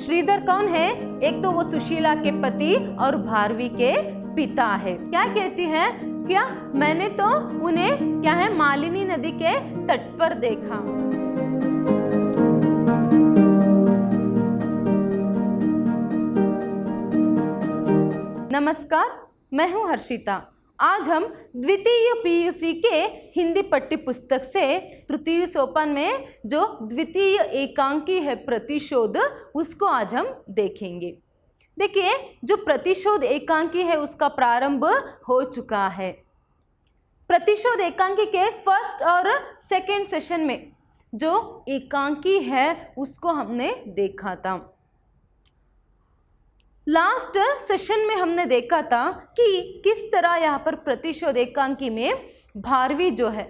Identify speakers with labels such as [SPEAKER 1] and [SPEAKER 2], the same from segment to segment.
[SPEAKER 1] श्रीधर कौन है? एक तो वो सुशीला के पति और भारवी के पिता है। क्या कहती है? क्या मैंने तो उन्हें क्या है मालिनी नदी के तट पर देखा। नमस्कार, मैं हूं हर्षिता। आज हम द्वितीय पीयूसी के हिंदी पठ्य पुस्तक से तृतीय सोपान में जो द्वितीय एकांकी है प्रतिशोध, उसको आज हम देखेंगे। देखिए, जो प्रतिशोध एकांकी है उसका प्रारंभ हो चुका है। प्रतिशोध एकांकी के फर्स्ट और सेकेंड सेशन में जो एकांकी है उसको हमने देखा था। लास्ट सेशन में हमने देखा था कि किस तरह यहाँ पर प्रतिशोध एकांकी में भारवी जो है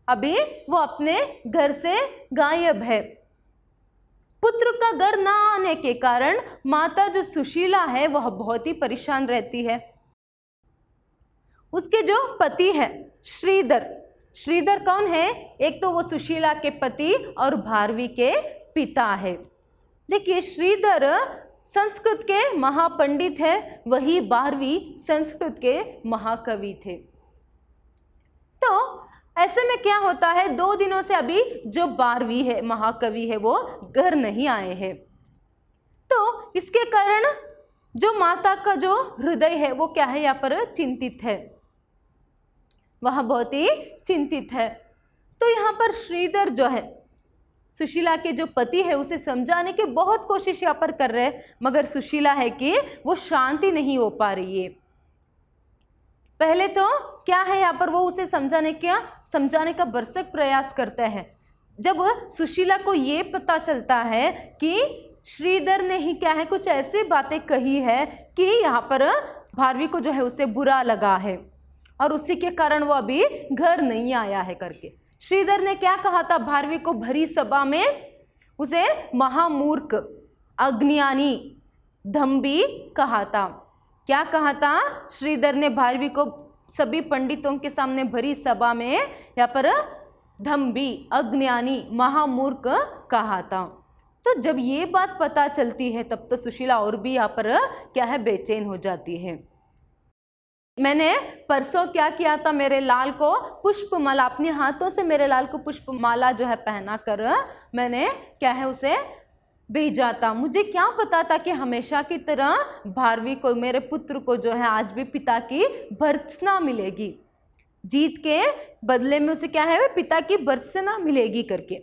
[SPEAKER 1] अभी वो अपने घर से गायब है। पुत्र का घर ना आने के कारण माता जो सुशीला है वह बहुत ही परेशान रहती है। उसके जो पति है श्रीधर, श्रीधर कौन है? एक तो वो सुशीला के पति और भारवी के पिता है। देखिए, श्रीधर संस्कृत के महापंडित है, वही भारवी संस्कृत के महाकवि थे। तो ऐसे में क्या होता है, 2 दिनों से अभी जो भारवी है महाकवि है वो घर नहीं आए हैं। तो इसके कारण जो माता का जो हृदय है वो क्या है, यहाँ पर चिंतित है, वह बहुत ही चिंतित है। तो यहाँ पर श्रीधर जो है सुशीला के जो पति है उसे समझाने की बहुत कोशिश यहाँ पर कर रहे हैं, मगर सुशीला है कि वो शांति नहीं हो पा रही है। पहले तो क्या है यहाँ पर वो उसे समझाने का भरसक प्रयास करते हैं। जब सुशीला को ये पता चलता है कि श्रीधर ने ही क्या है कुछ ऐसी बातें कही है कि यहाँ पर भारवी को जो है उसे बुरा लगा है और उसी के कारण वो अभी घर नहीं आया है करके। श्रीधर ने क्या कहा था भारवी को भरी सभा में? उसे महामूर्ख, अज्ञानी, दंभी कहा था। क्या कहा था श्रीधर ने भारवी को सभी पंडितों के सामने भरी सभा में? यहाँ पर दंभी, अज्ञानी, महामूर्ख कहा था। तो जब ये बात पता चलती है तब तो सुशीला और भी यहाँ पर क्या है बेचैन हो जाती है। मैंने परसों क्या किया था, मेरे लाल को पुष्पमाला, अपने हाथों से मेरे लाल को पुष्पमाला जो है पहना कर मैंने क्या है उसे भेजा था। मुझे क्या पता था कि हमेशा की तरह भारवी को, मेरे पुत्र को जो है आज भी पिता की भर्त्सना मिलेगी, जीत के बदले में उसे क्या है पिता की भर्त्सना मिलेगी करके।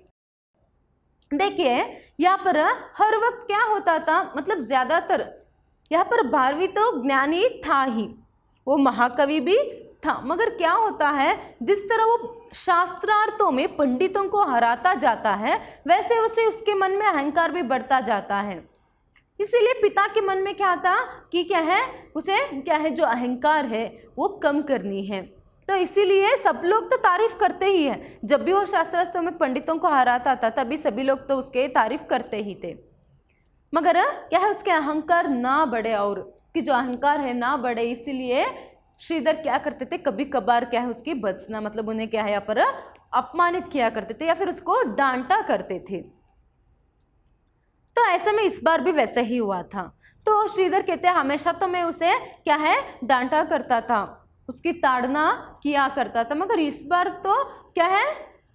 [SPEAKER 1] देखिए, यहाँ पर हर वक्त क्या होता था, मतलब ज्यादातर यहाँ पर भारवी तो ज्ञानी था ही, वो महाकवि भी था, मगर क्या होता है जिस तरह वो शास्त्रार्थों में पंडितों को हराता जाता है वैसे वैसे उसके मन में अहंकार भी बढ़ता जाता है। इसीलिए पिता के मन में क्या था कि क्या है उसे क्या है जो अहंकार है वो कम करनी है। तो इसीलिए सब लोग तो तारीफ करते ही है, जब भी वो शास्त्रार्थों में पंडितों को हराता था तभी सभी लोग तो उसके तारीफ करते ही थे, मगर क्या है उसके अहंकार ना बढ़े और कि जो अहंकार है ना बढ़े। इसीलिए श्रीधर क्या करते थे, कभी कभार क्या है उसकी भर्त्सना, मतलब उन्हें क्या है यहाँ पर अपमानित किया करते थे या फिर उसको डांटा करते थे। तो ऐसे में इस बार भी वैसे ही हुआ था। तो श्रीधर कहते हैं हमेशा तो मैं उसे क्या है डांटा करता था, उसकी ताड़ना किया करता था, मगर इस बार तो क्या है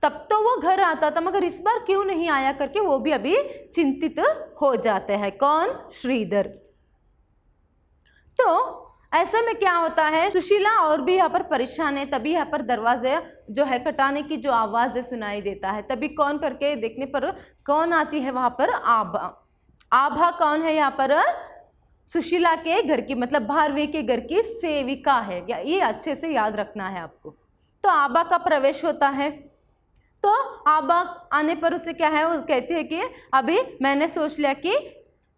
[SPEAKER 1] तब तो वो घर आता था मगर इस बार क्यों नहीं आया करके वो भी अभी चिंतित हो जाते हैं। कौन? श्रीधर। तो ऐसे में क्या होता है, सुशीला और भी यहाँ पर परेशान है। तभी यहाँ पर दरवाजे जो है खटाने की जो आवाज़ है सुनाई देता है। तभी कौन करके देखने पर कौन आती है वहाँ पर? आभा। आभा कौन है यहाँ पर? सुशीला के घर की, मतलब भारवी के घर की सेविका है, ये अच्छे से याद रखना है आपको। तो आभा का प्रवेश होता है। तो आभा आने पर उसे क्या है वो कहती है कि अभी मैंने सोच लिया कि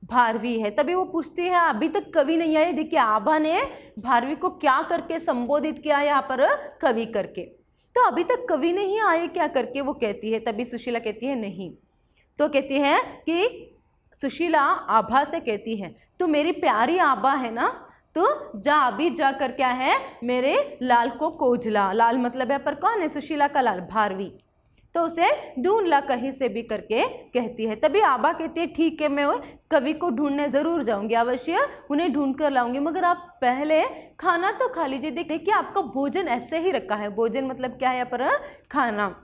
[SPEAKER 1] भारवी है। तभी वो पूछती है अभी तक कवि नहीं आए। देखिए, आभा ने भारवी को क्या करके संबोधित किया यहाँ पर? कवि करके। तो अभी तक कवि नहीं आए क्या करके वो कहती है। तभी सुशीला कहती है नहीं। तो कहती है कि सुशीला आभा से कहती है तो मेरी प्यारी आभा है ना, तो जा अभी जाकर क्या है मेरे लाल को खोज ला। लाल मतलब यहाँ पर कौन है? सुशीला का लाल, भारवी। तो उसे ढूंढ ला कहीं से भी करके कहती है। तभी आबा कहती है ठीक है, मैं कवि को ढूंढने जरूर जाऊंगी, अवश्य उन्हें ढूंढ कर लाऊंगी, मगर आप पहले खाना तो खा लीजिए। देखिए आपका भोजन ऐसे ही रखा है, भोजन मतलब क्या है यहाँ पर, खाना।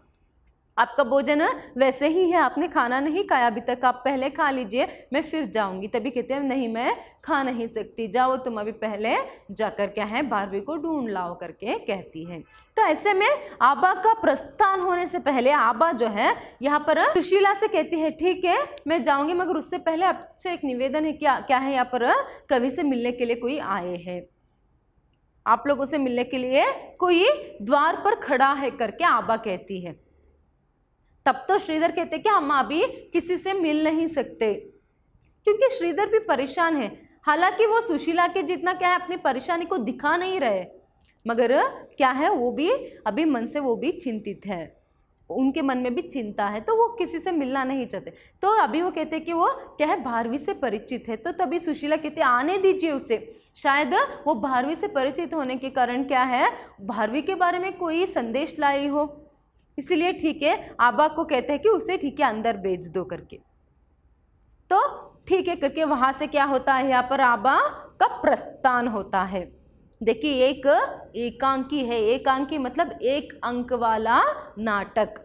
[SPEAKER 1] आपका भोजन वैसे ही है, आपने खाना नहीं खाया अभी तक, आप पहले खा लीजिए, मैं फिर जाऊंगी। तभी कहते हैं नहीं, मैं खा नहीं सकती, जाओ तुम अभी पहले जाकर क्या है भारवी को ढूंढ लाओ करके कहती है। तो ऐसे में आबा का प्रस्थान होने से पहले आबा जो है यहाँ पर सुशीला से कहती है ठीक है मैं जाऊंगी, मगर उससे पहले आपसे एक निवेदन है। क्या है यहाँ पर, कवि से मिलने के लिए कोई आए हैं, आप लोगों से मिलने के लिए कोई द्वार पर खड़ा है करके आबा कहती है। तब तो श्रीधर कहते कि हम अभी किसी से मिल नहीं सकते, क्योंकि श्रीधर भी परेशान है। हालांकि वो सुशीला के जितना क्या है अपनी परेशानी को दिखा नहीं रहे, मगर क्या है वो भी अभी मन से वो भी चिंतित है, उनके मन में भी चिंता है, तो वो किसी से मिलना नहीं चाहते। तो अभी वो कहते कि वो क्या है भारवी से परिचित है। तो तभी सुशीला कहते आने दीजिए उसे, शायद वो भारवी से परिचित होने के कारण क्या है भारवी के बारे में कोई संदेश लाई हो, इसलिए ठीक है आबा को कहते हैं कि उसे ठीक है अंदर भेज दो करके। तो ठीक है करके वहां से क्या होता है यहाँ पर आबा का प्रस्थान होता है। देखिए एक एकांकी है, एकांकी मतलब एक अंक वाला नाटक।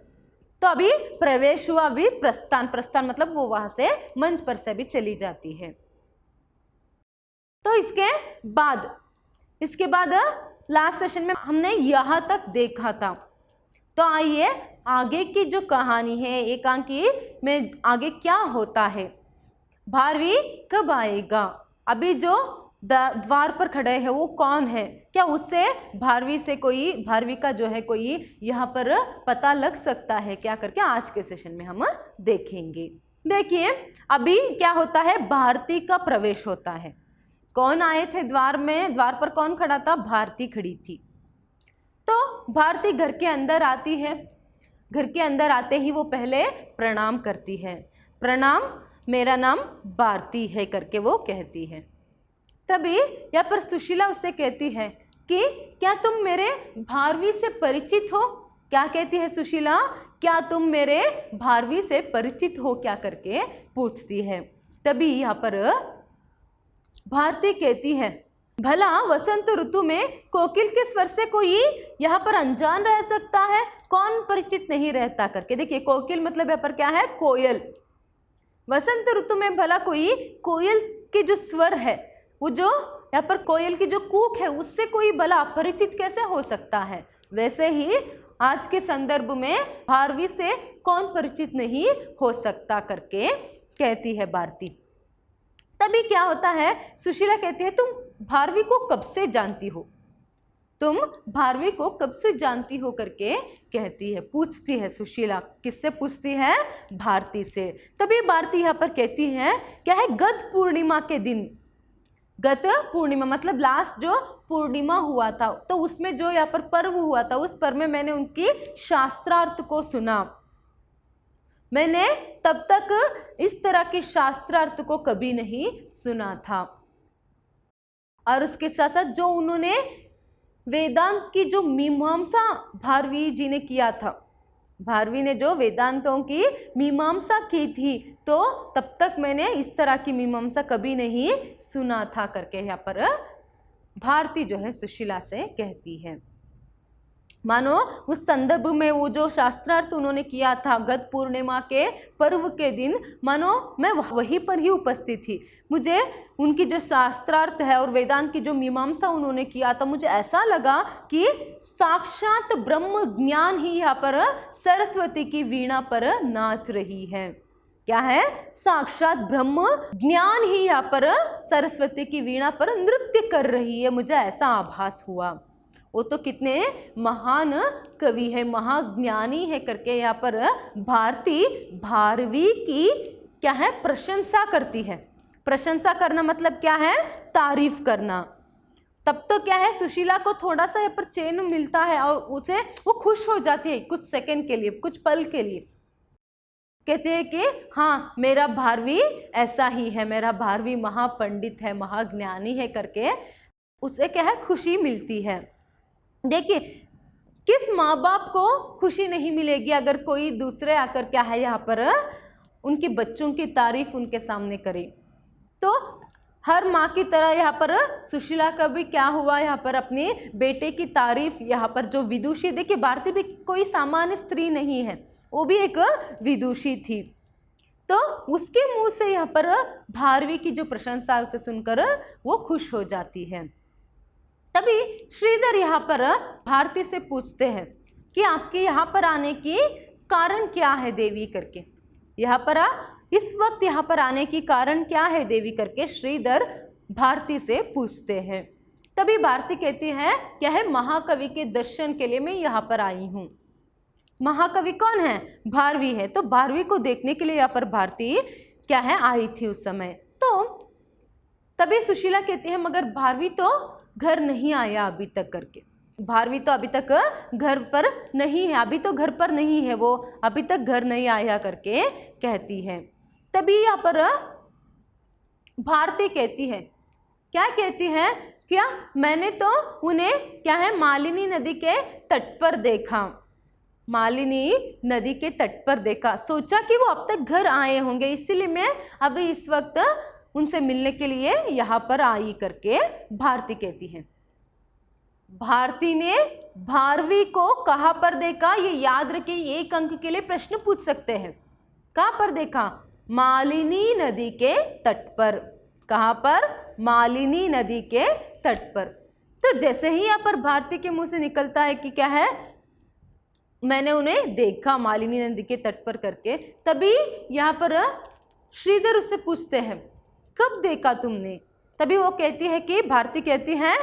[SPEAKER 1] तो अभी प्रवेश हुआ, अभी प्रस्थान, प्रस्थान मतलब वो वहां से मंच पर से भी चली जाती है। तो इसके बाद लास्ट सेशन में हमने यहाँ तक देखा था। तो आइए आगे की जो कहानी है एकांकी में आगे क्या होता है, भारवी कब आएगा, अभी जो द्वार पर खड़े हैं वो कौन है, क्या उससे भारवी का जो है कोई यहाँ पर पता लग सकता है क्या करके आज के सेशन में हम देखेंगे। देखिए अभी क्या होता है, भारती का प्रवेश होता है। कौन आए थे द्वार में, द्वार पर कौन खड़ा था, भारती खड़ी थी। तो भारती घर के अंदर आती है, घर के अंदर आते ही वो पहले प्रणाम करती है, प्रणाम मेरा नाम भारती है करके वो कहती है। तभी यहाँ पर सुशीला उससे कहती है कि क्या तुम मेरे भारवी से परिचित हो, क्या कहती है सुशीला, क्या तुम मेरे भारवी से परिचित हो क्या करके पूछती है। तभी यहाँ पर भारती कहती है भला वसंत ऋतु में कोकिल के स्वर से कोई यहाँ पर अनजान रह सकता है, कौन परिचित नहीं रहता करके। देखिए कोकिल मतलब यहाँ पर क्या है, कोयल। वसंत ऋतु में भला कोई कोयल के जो स्वर है, वो जो यहाँ पर कोयल की जो कूक है उससे कोई भला अपरिचित कैसे हो सकता है। वैसे ही आज के संदर्भ में भारवी से कौन परिचित नहीं हो सकता करके कहती है भारती। तभी क्या होता है, सुशीला कहती है तुम भारवी को कब से जानती हो, तुम भारवी को कब से जानती हो करके कहती है, पूछती है सुशीला। किससे पूछती है, भारती से। तभी भारती यहाँ पर कहती है क्या है, गत पूर्णिमा के दिन, गत पूर्णिमा मतलब लास्ट जो पूर्णिमा हुआ था, तो उसमें जो यहाँ पर पर्व हुआ था उस पर्व में मैंने उनकी शास्त्रार्थ को सुना। मैंने तब तक इस तरह की शास्त्रार्थ को कभी नहीं सुना था। और उसके साथ साथ जो उन्होंने वेदांत की जो मीमांसा भारवी जी ने किया था, भारवी ने जो वेदांतों की मीमांसा की थी, तो तब तक मैंने इस तरह की मीमांसा कभी नहीं सुना था करके यहाँ पर भारती जो है सुशीला से कहती है। मानो उस संदर्भ में वो जो शास्त्रार्थ उन्होंने किया था गत पूर्णिमा के पर्व के दिन, मानो मैं वहीं पर ही उपस्थित थी। मुझे उनकी जो शास्त्रार्थ है और वेदांत की जो मीमांसा उन्होंने किया था, मुझे ऐसा लगा कि साक्षात ब्रह्म ज्ञान ही यहाँ पर सरस्वती की वीणा पर नाच रही है। क्या है, साक्षात ब्रह्म ज्ञान ही यहाँ पर सरस्वती की वीणा पर नृत्य कर रही है, मुझे ऐसा आभास हुआ। वो तो कितने महान कवि है, महाज्ञानी है करके यहाँ पर भारती भारवी की क्या है, प्रशंसा करती है। प्रशंसा करना मतलब क्या है, तारीफ करना। तब तो क्या है, सुशीला को थोड़ा सा यहाँ पर चैन मिलता है और उसे वो खुश हो जाती है कुछ सेकंड के लिए, कुछ पल के लिए। कहते हैं कि हाँ मेरा भारवी ऐसा ही है, मेरा भारवी महापंडित है, महाज्ञानी है करके उसे क्या है, खुशी मिलती है। देखिए किस माँ बाप को खुशी नहीं मिलेगी अगर कोई दूसरे आकर क्या है यहाँ पर उनके बच्चों की तारीफ उनके सामने करे। तो हर माँ की तरह यहाँ पर सुशीला का भी क्या हुआ, यहाँ पर अपने बेटे की तारीफ, यहाँ पर जो विदुषी, देखिए भारती भी कोई सामान्य स्त्री नहीं है, वो भी एक विदुषी थी, तो उसके मुंह से यहाँ पर भारवी की जो प्रशंसा उसे सुनकर वो खुश हो जाती है। तभी श्रीधर यहाँ पर भारती से पूछते हैं कि आपके यहाँ पर आने की कारण क्या है देवी करके, यहाँ पर इस वक्त यहाँ पर आने की कारण क्या है देवी करके श्रीधर भारती से पूछते हैं। तभी भारती कहती है क्या है, महाकवि के दर्शन के लिए मैं यहाँ पर आई हूँ। महाकवि कौन है, भारवी है, तो भारवी को देखने के लिए यहाँ पर भारती क्या है आई थी उस समय। तो तभी सुशीला कहती है मगर भारवी तो घर नहीं आया अभी तक करके, भारवी तो अभी तक घर पर नहीं है, अभी तो घर पर नहीं है, वो अभी तक घर नहीं आया करके कहती है। तभी यहाँ पर भारती कहती है, क्या कहती है, क्या मैंने तो उन्हें क्या है मालिनी नदी के तट पर देखा, मालिनी नदी के तट पर देखा, सोचा कि वो अब तक घर आए होंगे, इसीलिए मैं अभी इस वक्त उनसे मिलने के लिए यहाँ पर आई करके भारती कहती है। भारती ने भारवी को कहाँ पर देखा, ये याद रखिए, एक अंक के लिए प्रश्न पूछ सकते हैं। कहाँ पर देखा, मालिनी नदी के तट पर, कहाँ पर, मालिनी नदी के तट पर। तो जैसे ही यहाँ पर भारती के मुंह से निकलता है कि क्या है, मैंने उन्हें देखा मालिनी नदी के तट पर करके, तभी यहाँ पर श्रीधर उससे पूछते हैं कब देखा तुमने। तभी वो कहती है कि भारती कहती है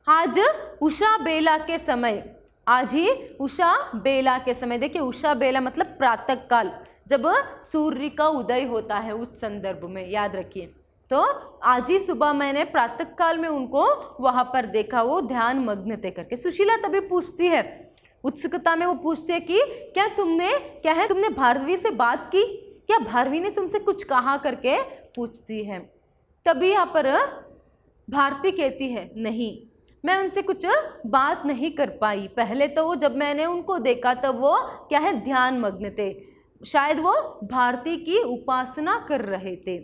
[SPEAKER 1] आज उषा बेला के समय, आज ही उषा बेला के समय। देखिए उषा बेला मतलब प्रातः काल, जब सूर्य का उदय होता है उस संदर्भ में याद रखिए। तो आज ही सुबह मैंने प्रातः काल में उनको वहां पर देखा, वो ध्यान मग्न थे करके। सुशीला तभी पूछती है, उत्सुकता में वो पूछती है कि क्या तुमने भारवी से बात की, क्या भारवी ने तुमसे कुछ कहा करके पूछती है। तभी यहाँ पर भारती कहती है नहीं, मैं उनसे कुछ बात नहीं कर पाई। पहले तो वो जब मैंने उनको देखा तब वो क्या है ध्यान मग्न थे, शायद वो भारती की उपासना कर रहे थे।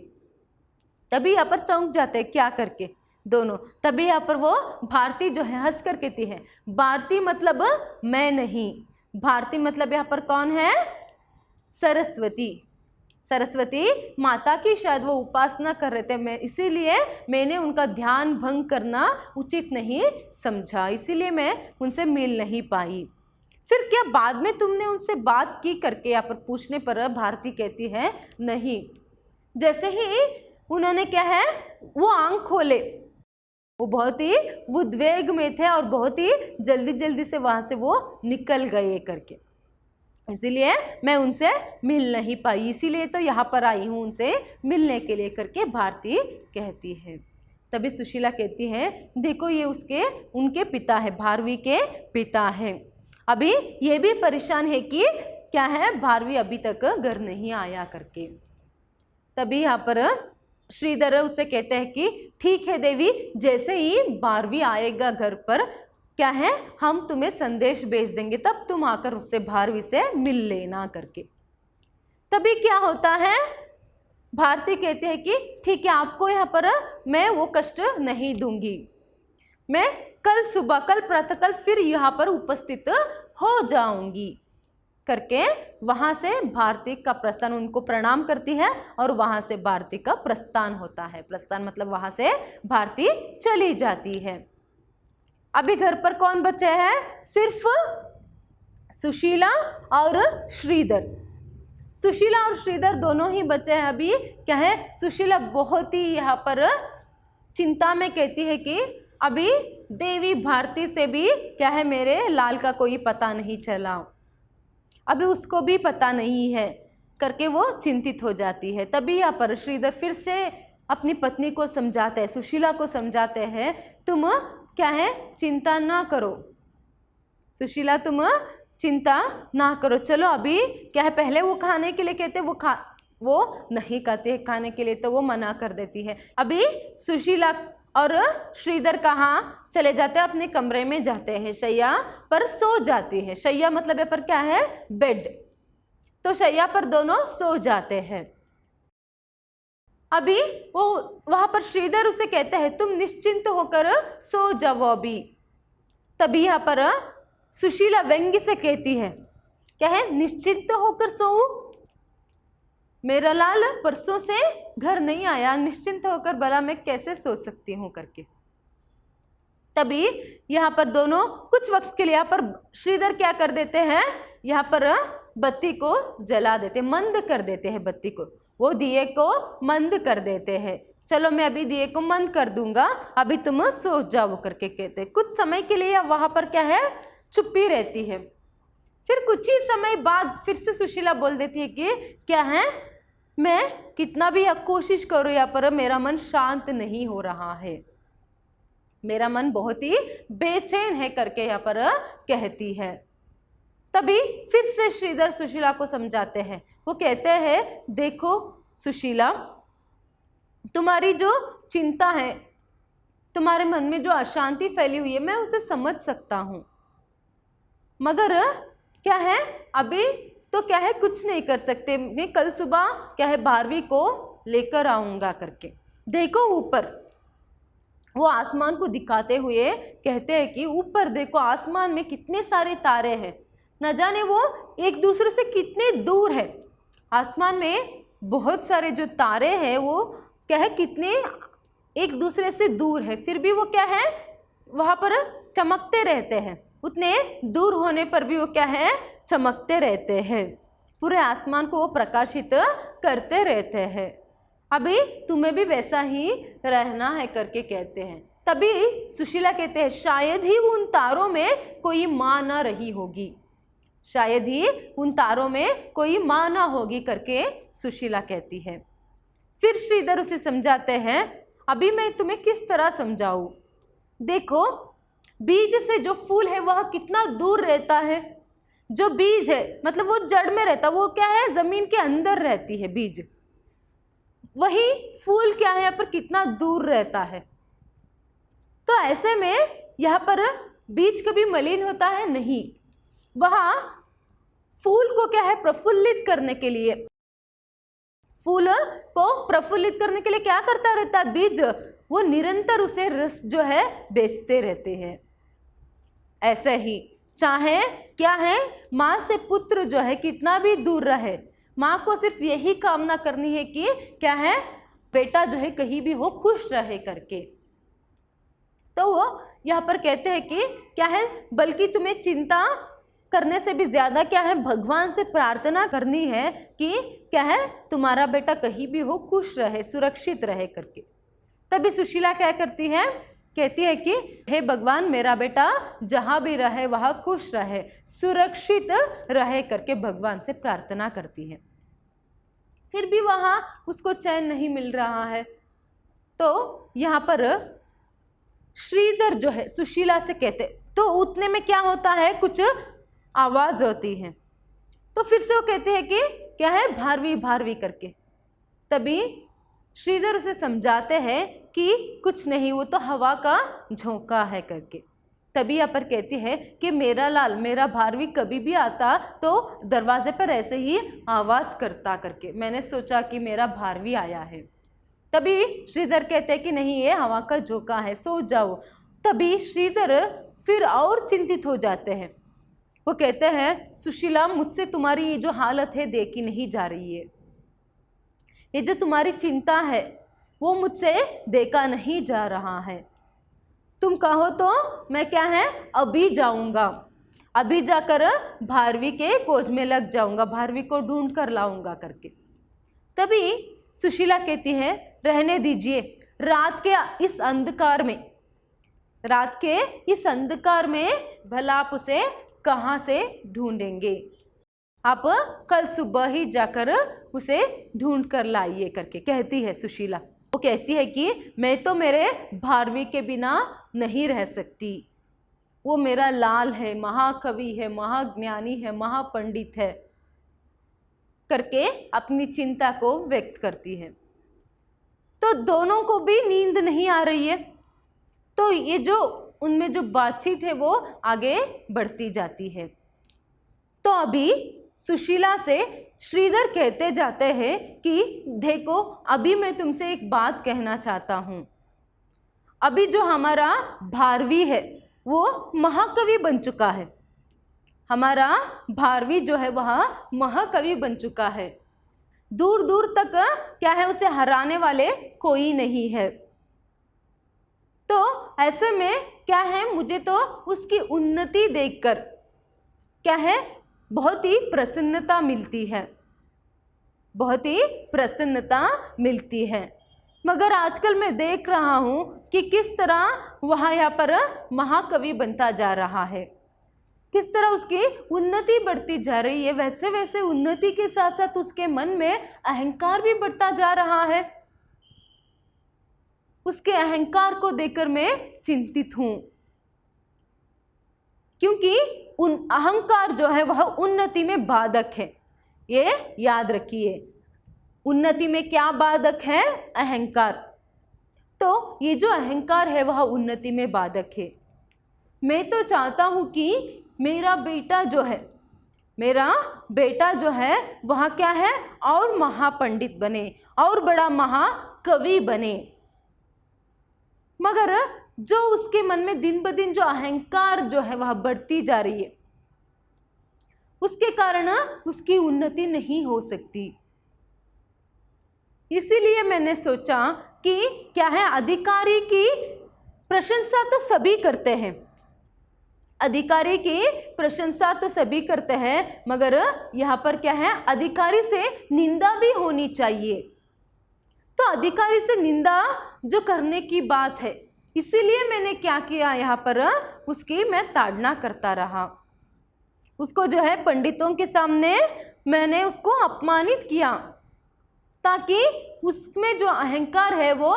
[SPEAKER 1] तभी यहाँ पर चौंक जाते हैं क्या करके दोनों। तभी यहाँ पर वो भारती जो है हंस कर कहती है, भारती मतलब मैं नहीं, भारती मतलब यहाँ पर कौन है, सरस्वती, सरस्वती माता की शायद वो उपासना कर रहे थे, मैं इसीलिए मैंने उनका ध्यान भंग करना उचित नहीं समझा, इसीलिए मैं उनसे मिल नहीं पाई। फिर क्या बाद में तुमने उनसे बात की करके यहाँ पर पूछने पर भारती कहती है नहीं। जैसे ही उन्होंने क्या है वो आंख खोले, वो बहुत ही उद्वेग में थे और बहुत ही जल्दी जल्दी से वहाँ से वो निकल गए करके, इसीलिए मैं उनसे मिल नहीं पाई, इसीलिए तो यहाँ पर आई हूँ उनसे मिलने के लिए करके भारती कहती है। तभी सुशीला कहती है देखो ये उनके पिता है, भारवी के पिता है, अभी ये भी परेशान है कि क्या है भारवी अभी तक घर नहीं आया करके। तभी यहाँ पर श्रीधर उससे कहते हैं कि ठीक है देवी, जैसे ही भारवी आएगा घर पर क्या है हम तुम्हें संदेश भेज देंगे, तब तुम आकर उससे भारवी से मिल लेना करके। तभी क्या होता है, भारती कहते हैं कि ठीक है आपको यहाँ पर मैं वो कष्ट नहीं दूंगी, मैं कल सुबह कल प्रातःकाल फिर यहाँ पर उपस्थित हो जाऊंगी करके वहां से भारती का प्रस्थान, उनको प्रणाम करती है और वहां से भारती का प्रस्थान होता है। प्रस्थान मतलब वहां से भारती चली जाती है। अभी घर पर कौन बचे हैं, सिर्फ सुशीला और श्रीधर, सुशीला और श्रीधर दोनों ही बचे हैं अभी। क्या है सुशीला बहुत ही यहाँ पर चिंता में कहती है कि अभी देवी भारती से भी क्या है मेरे लाल का कोई पता नहीं चला, अभी उसको भी पता नहीं है करके वो चिंतित हो जाती है। तभी यहाँ पर श्रीधर फिर से अपनी पत्नी को समझाते हैं, सुशीला को समझाते हैं तुम क्या है चिंता ना करो, सुशीला तुम चिंता ना करो, चलो अभी क्या है पहले वो खाने के लिए कहते वो नहीं कहते खाने के लिए, तो वो मना कर देती है। अभी सुशीला और श्रीधर कहाँ चले जाते हैं, अपने कमरे में जाते हैं, शैया पर सो जाती है। शैया मतलब यहाँ पर क्या है, बेड। तो शैया पर दोनों सो जाते हैं। अभी वो वहां पर श्रीधर उसे कहते हैं तुम निश्चिंत होकर सो जाओ अभी। तभी यहाँ पर सुशीला व्यंग्य से कहती है, क्या है, निश्चिंत होकर सोऊं, मेरा लाल परसों से घर नहीं आया, निश्चिंत होकर भला मैं कैसे सो सकती हूँ करके। तभी यहाँ पर दोनों कुछ वक्त के लिए यहाँ पर श्रीधर क्या कर देते हैं, यहाँ पर बत्ती को जला देते, मंद कर देते हैं बत्ती को, वो दिए को मंद कर देते हैं। चलो मैं अभी दिए को मंद कर दूंगा, अभी तुम सो जाओ करके कहते। कुछ समय के लिए वहां पर क्या है, चुप्पी रहती है। फिर कुछ ही समय बाद फिर से सुशीला बोल देती है कि क्या है, मैं कितना भी कोशिश करूँ यहाँ पर मेरा मन शांत नहीं हो रहा है, मेरा मन बहुत ही बेचैन है करके यहाँ पर कहती है। तभी फिर से श्रीधर सुशीला को समझाते हैं, वो कहते हैं देखो सुशीला, तुम्हारी जो चिंता है, तुम्हारे मन में जो अशांति फैली हुई है, मैं उसे समझ सकता हूँ, मगर क्या है अभी तो क्या है कुछ नहीं कर सकते, मैं कल सुबह क्या है भारवी को लेकर आऊँगा करके। देखो ऊपर, वो आसमान को दिखाते हुए कहते हैं कि ऊपर देखो आसमान में कितने सारे तारे हैं, न जाने वो एक दूसरे से कितने दूर है। आसमान में बहुत सारे जो तारे हैं वो क्या है कितने एक दूसरे से दूर है, फिर भी वो क्या है वहाँ पर चमकते रहते हैं, उतने दूर होने पर भी वो क्या है चमकते रहते हैं, पूरे आसमान को वो प्रकाशित करते रहते हैं। अभी तुम्हें भी वैसा ही रहना है करके कहते हैं। तभी सुशीला कहते हैं शायद ही उन तारों में कोई माँ न रही होगी, शायद ही उन तारों में कोई माँ ना होगी करके सुशीला कहती है। फिर श्रीधर उसे समझाते हैं, अभी मैं तुम्हें किस तरह समझाऊं, देखो बीज से जो फूल है वह कितना दूर रहता है, जो बीज है मतलब वो जड़ में रहता, वो क्या है जमीन के अंदर रहती है बीज, वही फूल क्या है यहाँ पर कितना दूर रहता है। तो ऐसे में यहाँ पर बीज कभी मलिन होता है नहीं, वहाँ फूल को क्या है प्रफुल्लित करने के लिए, फूल को प्रफुल्लित करने के लिए क्या करता रहता है बीज, वो निरंतर उसे रस जो है बेचते रहते हैं। ऐसे ही चाहे क्या है माँ से पुत्र जो है कितना भी दूर रहे, माँ को सिर्फ यही कामना करनी है कि क्या है बेटा जो है कहीं भी हो खुश रहे करके। तो वो यहाँ पर कहते हैं कि क्या है बल्कि तुम्हें चिंता करने से भी ज्यादा क्या है भगवान से प्रार्थना करनी है कि क्या है तुम्हारा बेटा कहीं भी हो खुश रहे सुरक्षित रहे करके। तभी सुशीला क्या करती है, कहती है कि हे भगवान मेरा बेटा जहाँ भी रहे वहाँ खुश रहे सुरक्षित रहे करके भगवान से प्रार्थना करती है। फिर भी वहाँ उसको चैन नहीं मिल रहा है, तो यहाँ पर श्रीधर जो है सुशीला से कहते, तो उतने में क्या होता है कुछ आवाज होती है, तो फिर से वो कहते हैं कि क्या है भारवी भारवी करके। तभी श्रीधर उसे समझाते हैं कि कुछ नहीं वो तो हवा का झोंका है करके। तभी यहाँ पर कहती है कि मेरा लाल मेरा भारवी कभी भी आता तो दरवाजे पर ऐसे ही आवाज करता करके, मैंने सोचा कि मेरा भारवी आया है। तभी श्रीधर कहते हैं कि नहीं ये हवा का झोंका है सो जाओ। तभी श्रीधर फिर और चिंतित हो जाते हैं, वो कहते हैं सुशीला मुझसे तुम्हारी ये जो हालत है देखी नहीं जा रही है, ये जो तुम्हारी चिंता है वो मुझसे देखा नहीं जा रहा है, तुम कहो तो मैं क्या है अभी जाऊंगा, अभी जाकर भारवी के खोज में लग जाऊंगा, भारवी को ढूंढ कर लाऊंगा करके। तभी सुशीला कहती है रहने दीजिए, रात के इस अंधकार में, रात के इस अंधकार में भला आप उसे कहाँ से ढूंढेंगे, आप कल सुबह ही जाकर उसे ढूंढ कर लाइए करके कहती है सुशीला। वो कहती है कि मैं तो मेरे भारवी के बिना नहीं रह सकती, वो मेरा लाल है, महाकवि है, महाज्ञानी है, महापंडित है करके अपनी चिंता को व्यक्त करती है। तो दोनों को भी नींद नहीं आ रही है, तो ये जो उनमें जो बातचीत है वो आगे बढ़ती जाती है। तो अभी सुशीला से श्रीधर कहते जाते हैं कि देखो, अभी मैं तुमसे एक बात कहना चाहता हूँ। अभी जो हमारा भारवी है वो महाकवि बन चुका है। हमारा भारवी जो है वह महाकवि बन चुका है। दूर दूर तक क्या है, उसे हराने वाले कोई नहीं है। तो ऐसे में क्या है, मुझे तो उसकी उन्नति देखकर क्या है, बहुत ही प्रसन्नता मिलती है, बहुत ही प्रसन्नता मिलती है। मगर आजकल मैं देख रहा हूँ कि किस तरह वह यहाँ पर महाकवि बनता जा रहा है, किस तरह उसकी उन्नति बढ़ती जा रही है। वैसे वैसे उन्नति के साथ साथ उसके मन में अहंकार भी बढ़ता जा रहा है। उसके अहंकार को देखकर मैं चिंतित हूँ, क्योंकि अहंकार जो है वह उन्नति में बाधक है। ये याद रखिए, उन्नति में क्या बाधक है? अहंकार। तो ये जो अहंकार है वह उन्नति में बाधक है। मैं तो चाहता हूं कि मेरा बेटा जो है वह क्या है, और महापंडित बने और बड़ा महाकवि बने। मगर जो उसके मन में दिन ब दिन जो अहंकार जो है वह बढ़ती जा रही है, उसके कारण उसकी उन्नति नहीं हो सकती। इसीलिए मैंने सोचा कि क्या है, अधिकारी की प्रशंसा तो सभी करते हैं, अधिकारी की प्रशंसा तो सभी करते हैं, मगर यहाँ पर क्या है, अधिकारी से निंदा भी होनी चाहिए। तो अधिकारी से निंदा जो करने की बात है, इसीलिए मैंने क्या किया, यहाँ पर उसकी मैं ताड़ना करता रहा। उसको जो है पंडितों के सामने मैंने उसको अपमानित किया, ताकि उसमें जो अहंकार है वो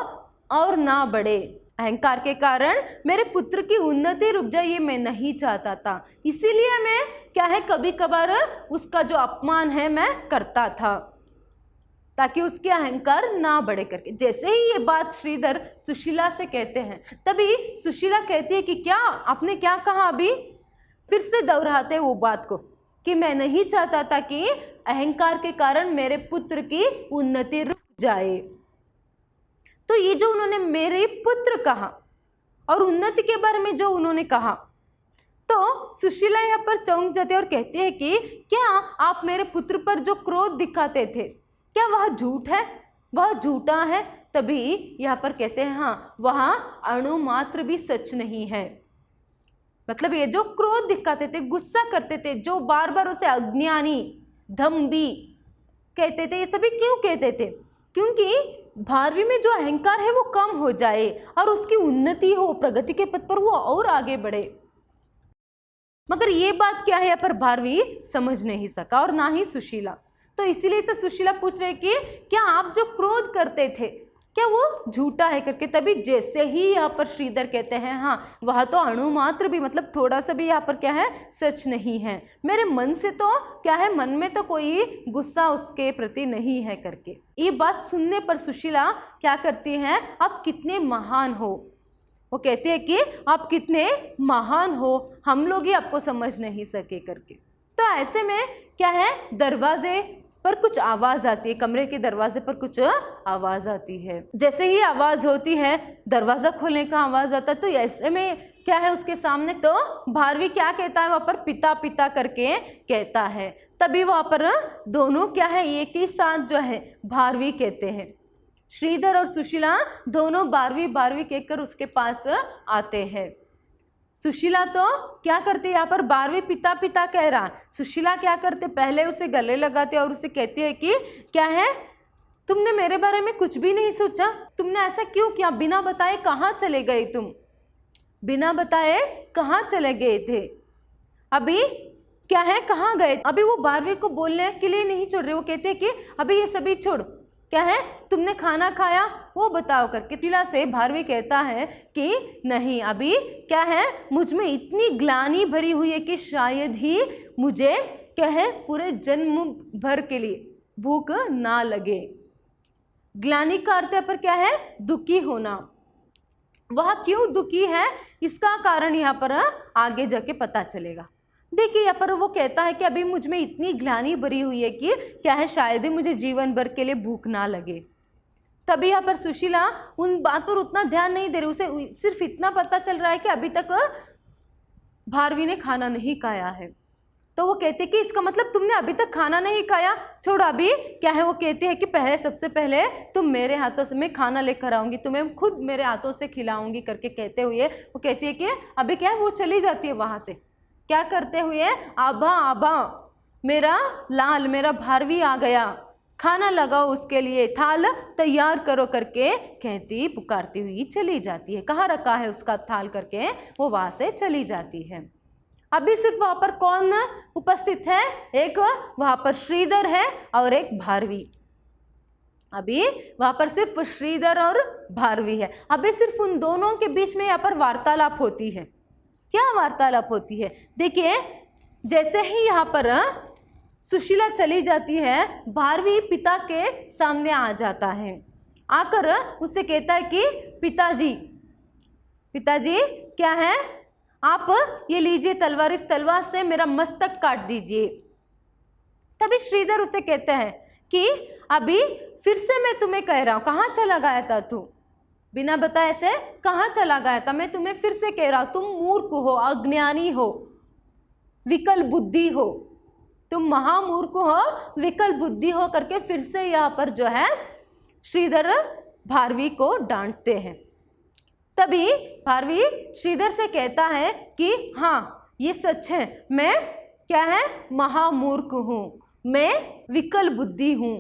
[SPEAKER 1] और ना बढ़े। अहंकार के कारण मेरे पुत्र की उन्नति रुक जाए, ये मैं नहीं चाहता था। इसीलिए मैं क्या है, कभी कभार उसका जो अपमान है मैं करता था, ताकि उसके अहंकार ना बढ़े करके। जैसे ही ये बात श्रीधर सुशीला से कहते हैं, तभी सुशीला कहती है कि क्या आपने क्या कहा? अभी फिर से दोहराते वो बात को कि मैं नहीं चाहता था कि अहंकार के कारण मेरे पुत्र की उन्नति रुक जाए। तो ये जो उन्होंने मेरे पुत्र कहा और उन्नति के बारे में जो उन्होंने कहा, तो सुशीला यहाँ पर चौंक जाती है और कहती है कि क्या आप मेरे पुत्र पर जो क्रोध दिखाते थे, क्या वह झूठ है, वह झूठा है? तभी यहाँ पर कहते हैं हाँ, वह अणु मात्र भी सच नहीं है। मतलब ये जो क्रोध दिखाते थे, गुस्सा करते थे, जो बार बार उसे अज्ञानी, दम्भी कहते थे, ये सभी क्यों कहते थे? क्योंकि भारवी में जो अहंकार है वो कम हो जाए और उसकी उन्नति हो, प्रगति के पथ पर वो और आगे बढ़े। मगर ये बात क्या है, यहाँ पर भारवी समझ नहीं सका और ना ही सुशीला। तो इसीलिए तो सुशीला पूछ रहे कि क्या आप जो क्रोध करते थे, क्या वो झूठा है करके। तभी जैसे ही यहाँ पर श्रीधर कहते हैं हाँ, वह तो अणु मात्र भी, मतलब थोड़ा सा भी यहाँ पर क्या है, सच नहीं है। मेरे मन से तो क्या है, मन में तो कोई गुस्सा उसके प्रति नहीं है करके। ये बात सुनने पर सुशीला क्या करती है, आप कितने महान हो। वो कहती है कि आप कितने महान हो, हम लोग ही आपको समझ नहीं सके करके। तो ऐसे में क्या है, दरवाजे पर कुछ आवाज आती है, कमरे के दरवाजे पर कुछ आवाज आती है। जैसे ही आवाज होती है, दरवाजा खोलने का आवाज आता है, तो ऐसे में क्या है, उसके सामने तो भारवी क्या कहता है, वहां पर पिता पिता करके कहता है। तभी वहां पर दोनों क्या है, एक ही साथ जो है भारवी कहते हैं। श्रीधर और सुशीला दोनों बारहवीं बारहवीं कहकर उसके पास आते हैं। सुशीला तो क्या करते, यहाँ पर बारहवीं पिता पिता कह रहा, सुशीला क्या करते, पहले उसे गले लगाते और उसे कहती है कि क्या है, तुमने मेरे बारे में कुछ भी नहीं सोचा, तुमने ऐसा क्यों किया, बिना बताए कहाँ चले गए तुम, बिना बताए कहाँ चले गए थे, अभी क्या है, कहाँ गए। अभी वो बारहवीं को बोलने के लिए नहीं छोड़ रहे, वो कहते हैं कि अभी ये सभी छोड़, क्या है, तुमने खाना खाया वो बताओ करके। सुशीला से भारवी कहता है कि नहीं, अभी क्या है, मुझ में इतनी ग्लानि भरी हुई है कि शायद ही मुझे क्या है, पूरे जन्म भर के लिए भूख ना लगे। ग्लानि का अर्थ पर क्या है, दुखी होना। वह क्यों दुखी है, इसका कारण यहाँ पर आगे जाके पता चलेगा। देखिए यहाँ पर वो कहता है कि अभी मुझ में इतनी ग्लानि भरी हुई है कि क्या है, शायद ही मुझे जीवन भर के लिए भूख ना लगे। तभी यहाँ पर सुशीला उन बात पर उतना ध्यान नहीं दे रही, उसे सिर्फ इतना पता चल रहा है कि अभी तक भारवी ने खाना नहीं खाया है। तो वो कहते कि इसका मतलब तुमने अभी तक खाना नहीं खाया, छोड़ो अभी क्या है, वो कहते हैं कि पहले सबसे पहले तुम मेरे हाथों से, मैं खाना लेकर आऊंगी, तुम्हें खुद मेरे हाथों से खिलाऊंगी करके कहते हुए वो कहती है कि अभी क्या है, वो चली जाती है वहां से। क्या करते हुए, आभा आभा मेरा लाल, मेरा भारवी आ गया, खाना लगाओ उसके लिए, थाल तैयार करो करके कहती पुकारती हुई चली जाती है। कहाँ रखा है उसका थाल करके वो वहां से चली जाती है। अभी सिर्फ वहां पर कौन उपस्थित है, एक वहां पर श्रीधर है और एक भारवी। अभी वहां पर सिर्फ श्रीधर और भारवी है। अभी सिर्फ उन दोनों के बीच में यहाँ पर वार्तालाप होती है। क्या वार्तालाप होती है, देखिए जैसे ही यहाँ पर सुशीला चली जाती है, भारवी पिता के सामने आ जाता है, आकर उससे कहता है कि पिताजी, पिताजी क्या है, आप ये लीजिए तलवार, इस तलवार से मेरा मस्तक काट दीजिए। तभी श्रीधर उसे कहते हैं कि अभी फिर से मैं तुम्हें कह रहा हूं, कहाँ चला गया था तू, बिना बताए से कहाँ चला गया था, मैं तुम्हें फिर से कह रहा हूं, तुम मूर्ख हो, अज्ञानी हो, विकल बुद्धि हो, तुम महामूर्ख हो, विकल बुद्धि हो करके फिर से यहाँ पर जो है श्रीधर भारवी को डांटते हैं। तभी भारवी श्रीधर से कहता है कि हाँ ये सच है, मैं क्या है, महामूर्ख हूं, मैं विकल बुद्धि हूं।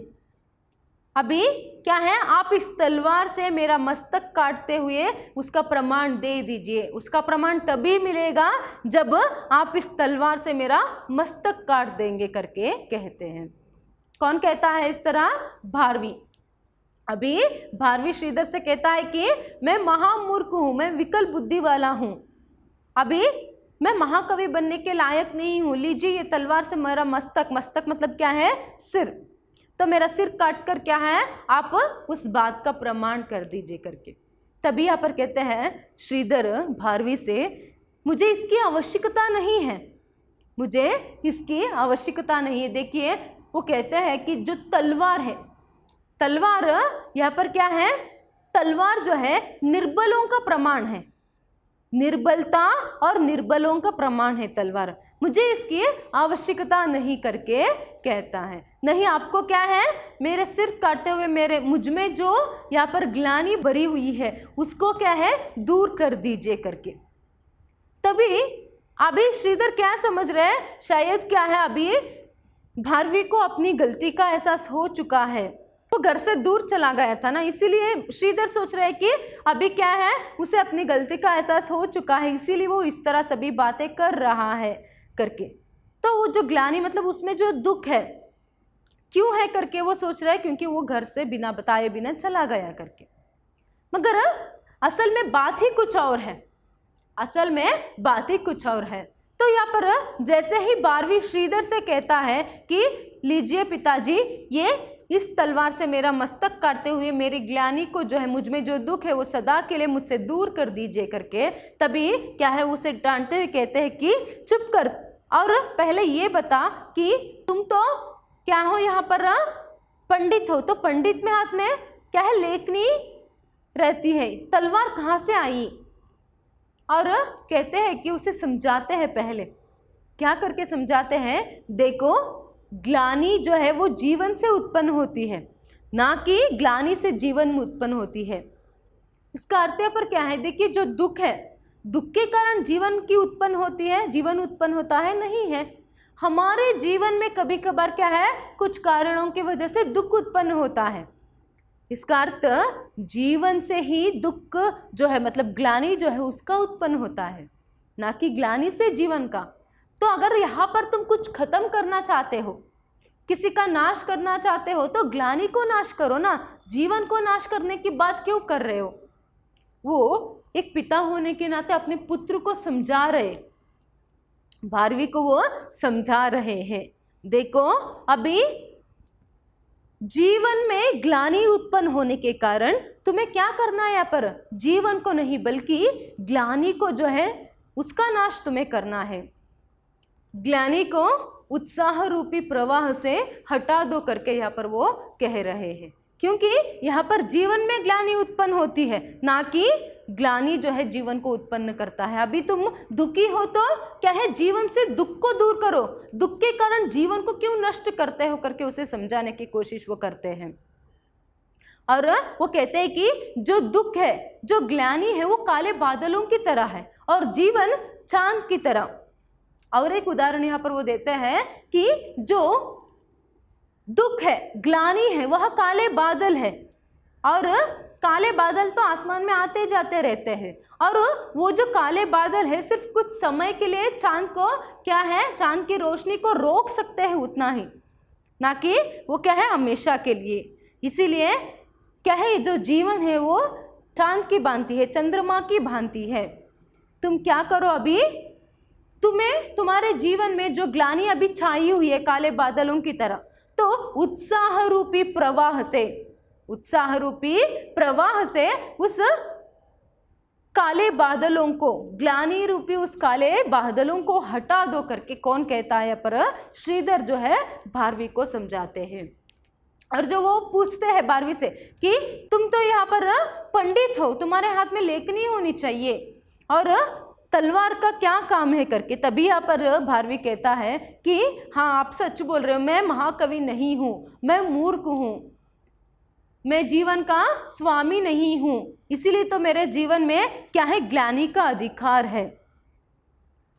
[SPEAKER 1] अभी क्या है, आप इस तलवार से मेरा मस्तक काटते हुए उसका प्रमाण दे दीजिए। उसका प्रमाण तभी मिलेगा जब आप इस तलवार से मेरा मस्तक काट देंगे करके कहते हैं। कौन कहता है इस तरह, भारवी। अभी भारवी श्रीधर से कहता है कि मैं महामूर्ख हूं, मैं विकल बुद्धि वाला हूं, अभी मैं महाकवि बनने के लायक नहीं हूं, लीजिए ये तलवार से मेरा मस्तक, मस्तक मतलब क्या है, सिर, तो मेरा सिर काट कर क्या है, आप उस बात का प्रमाण कर दीजिए करके। तभी यहाँ पर कहते हैं श्रीधर भारवी से, मुझे इसकी आवश्यकता नहीं है, मुझे इसकी आवश्यकता नहीं है। देखिए वो कहते हैं कि जो तलवार है, तलवार यहाँ पर क्या है, तलवार जो है निर्बलों का प्रमाण है, निर्बलता और निर्बलों का प्रमाण है तलवार, मुझे इसकी आवश्यकता नहीं करके कहता है। नहीं आपको क्या है, मेरे सिर काटते हुए मेरे मुझ में जो यहाँ पर ग्लानि भरी हुई है उसको क्या है, दूर कर दीजिए करके। तभी अभी श्रीधर क्या समझ रहे हैं, शायद क्या है, अभी भारवी को अपनी गलती का एहसास हो चुका है, वो घर से दूर चला गया था ना, इसीलिए श्रीधर सोच रहे हैं कि अभी क्या है, उसे अपनी गलती का एहसास हो चुका है, इसीलिए वो इस तरह सभी बातें कर रहा है करके। तो वो जो ग्लानि मतलब उसमें जो दुख है, क्यों है करके वो सोच रहा है, क्योंकि वो घर से बिना बताए बिना चला गया करके। मगर असल में बात ही कुछ और है, असल में बात ही कुछ और है। तो यहाँ पर जैसे ही भारवी श्रीधर से कहता है कि लीजिए पिताजी, ये इस तलवार से मेरा मस्तक काटते हुए मेरी ग्लानि को जो है, मुझ में जो दुख है वो सदा के लिए मुझसे दूर कर दीजिए करके, तभी क्या है उसे डांटते हुए कहते हैं कि चुप कर, और पहले ये बता कि तुम तो क्या हो, यहाँ पर पंडित हो, तो पंडित में हाथ में क्या है, लेखनी रहती है, तलवार कहाँ से आई। और कहते हैं कि उसे समझाते हैं, पहले क्या करके समझाते हैं, देखो ग्लानि जो है वो जीवन से उत्पन्न होती है, ना कि ग्लानि से जीवन में उत्पन्न होती है। इसका अर्थ यहाँ पर क्या है, देखिए जो दुख है, दुख के कारण जीवन की उत्पन्न होती है, जीवन उत्पन्न होता है, नहीं है। हमारे जीवन में कभी कभार क्या है, कुछ कारणों की वजह से दुख उत्पन्न होता है। इसका अर्थ जीवन से ही दुख जो है मतलब ग्लानि जो है उसका उत्पन्न होता है, ना कि ग्लानि से जीवन का। तो अगर यहाँ पर तुम कुछ खत्म करना चाहते हो, किसी का नाश करना चाहते हो, तो ग्लानि को नाश करो ना, जीवन को नाश करने की बात क्यों कर रहे हो। वो एक पिता होने के नाते अपने पुत्र को समझा रहे, भारवी को वो समझा रहे हैं। देखो अभी जीवन में ग्लानि उत्पन्न होने के कारण तुम्हें क्या करना है यहाँ पर, जीवन को नहीं बल्कि ग्लानि को जो है उसका नाश तुम्हें करना है। ग्लानि को उत्साह रूपी प्रवाह से हटा दो करके यहाँ पर वो कह रहे हैं, क्योंकि यहाँ पर जीवन में ग्लानि उत्पन्न होती है, ना कि ग्लानि जो है जीवन को उत्पन्न करता है। अभी तुम दुखी हो तो क्या है, जीवन से दुख को दूर करो, दुख के कारण जीवन को क्यों नष्ट करते हो करके उसे समझाने की कोशिश वो करते हैं। और वो कहते हैं कि जो दुख है, जो ग्लानि है, वो काले बादलों की तरह है और जीवन चांद की तरह। और एक उदाहरण यहाँ पर वो देते हैं कि जो दुख है, ग्लानि है, वह काले बादल है, और काले बादल तो आसमान में आते जाते रहते हैं, और वो जो काले बादल है सिर्फ कुछ समय के लिए चांद को क्या है, चांद की रोशनी को रोक सकते हैं, उतना ही, ना कि वो क्या है हमेशा के लिए। इसीलिए क्या है, जो जीवन है वो चांद की भांति है, चंद्रमा की भांति है। तुम क्या करो, अभी तुम्हें तुम्हारे जीवन में जो ग्लानि अभी छाई हुई है काले बादलों की तरह, तो उत्साह रूपी प्रवाह से, उत्साह रूपी प्रवाह से उस काले बादलों को, ग्लानि रूपी उस काले बादलों को हटा दो करके कौन कहता है, पर श्रीधर जो है भारवी को समझाते हैं। और जो वो पूछते हैं भारवी से कि तुम तो यहाँ पर पंडित हो, तुम्हारे हाथ में लेखनी होनी चाहिए और तलवार का क्या काम है करके, तभी यहाँ पर भारवी कहता है कि हाँ आप सच बोल रहे हो, मैं महाकवि नहीं हूँ, मैं मूर्ख हूँ, मैं जीवन का स्वामी नहीं हूँ, इसीलिए तो मेरे जीवन में क्या है, ग्लानि का अधिकार है।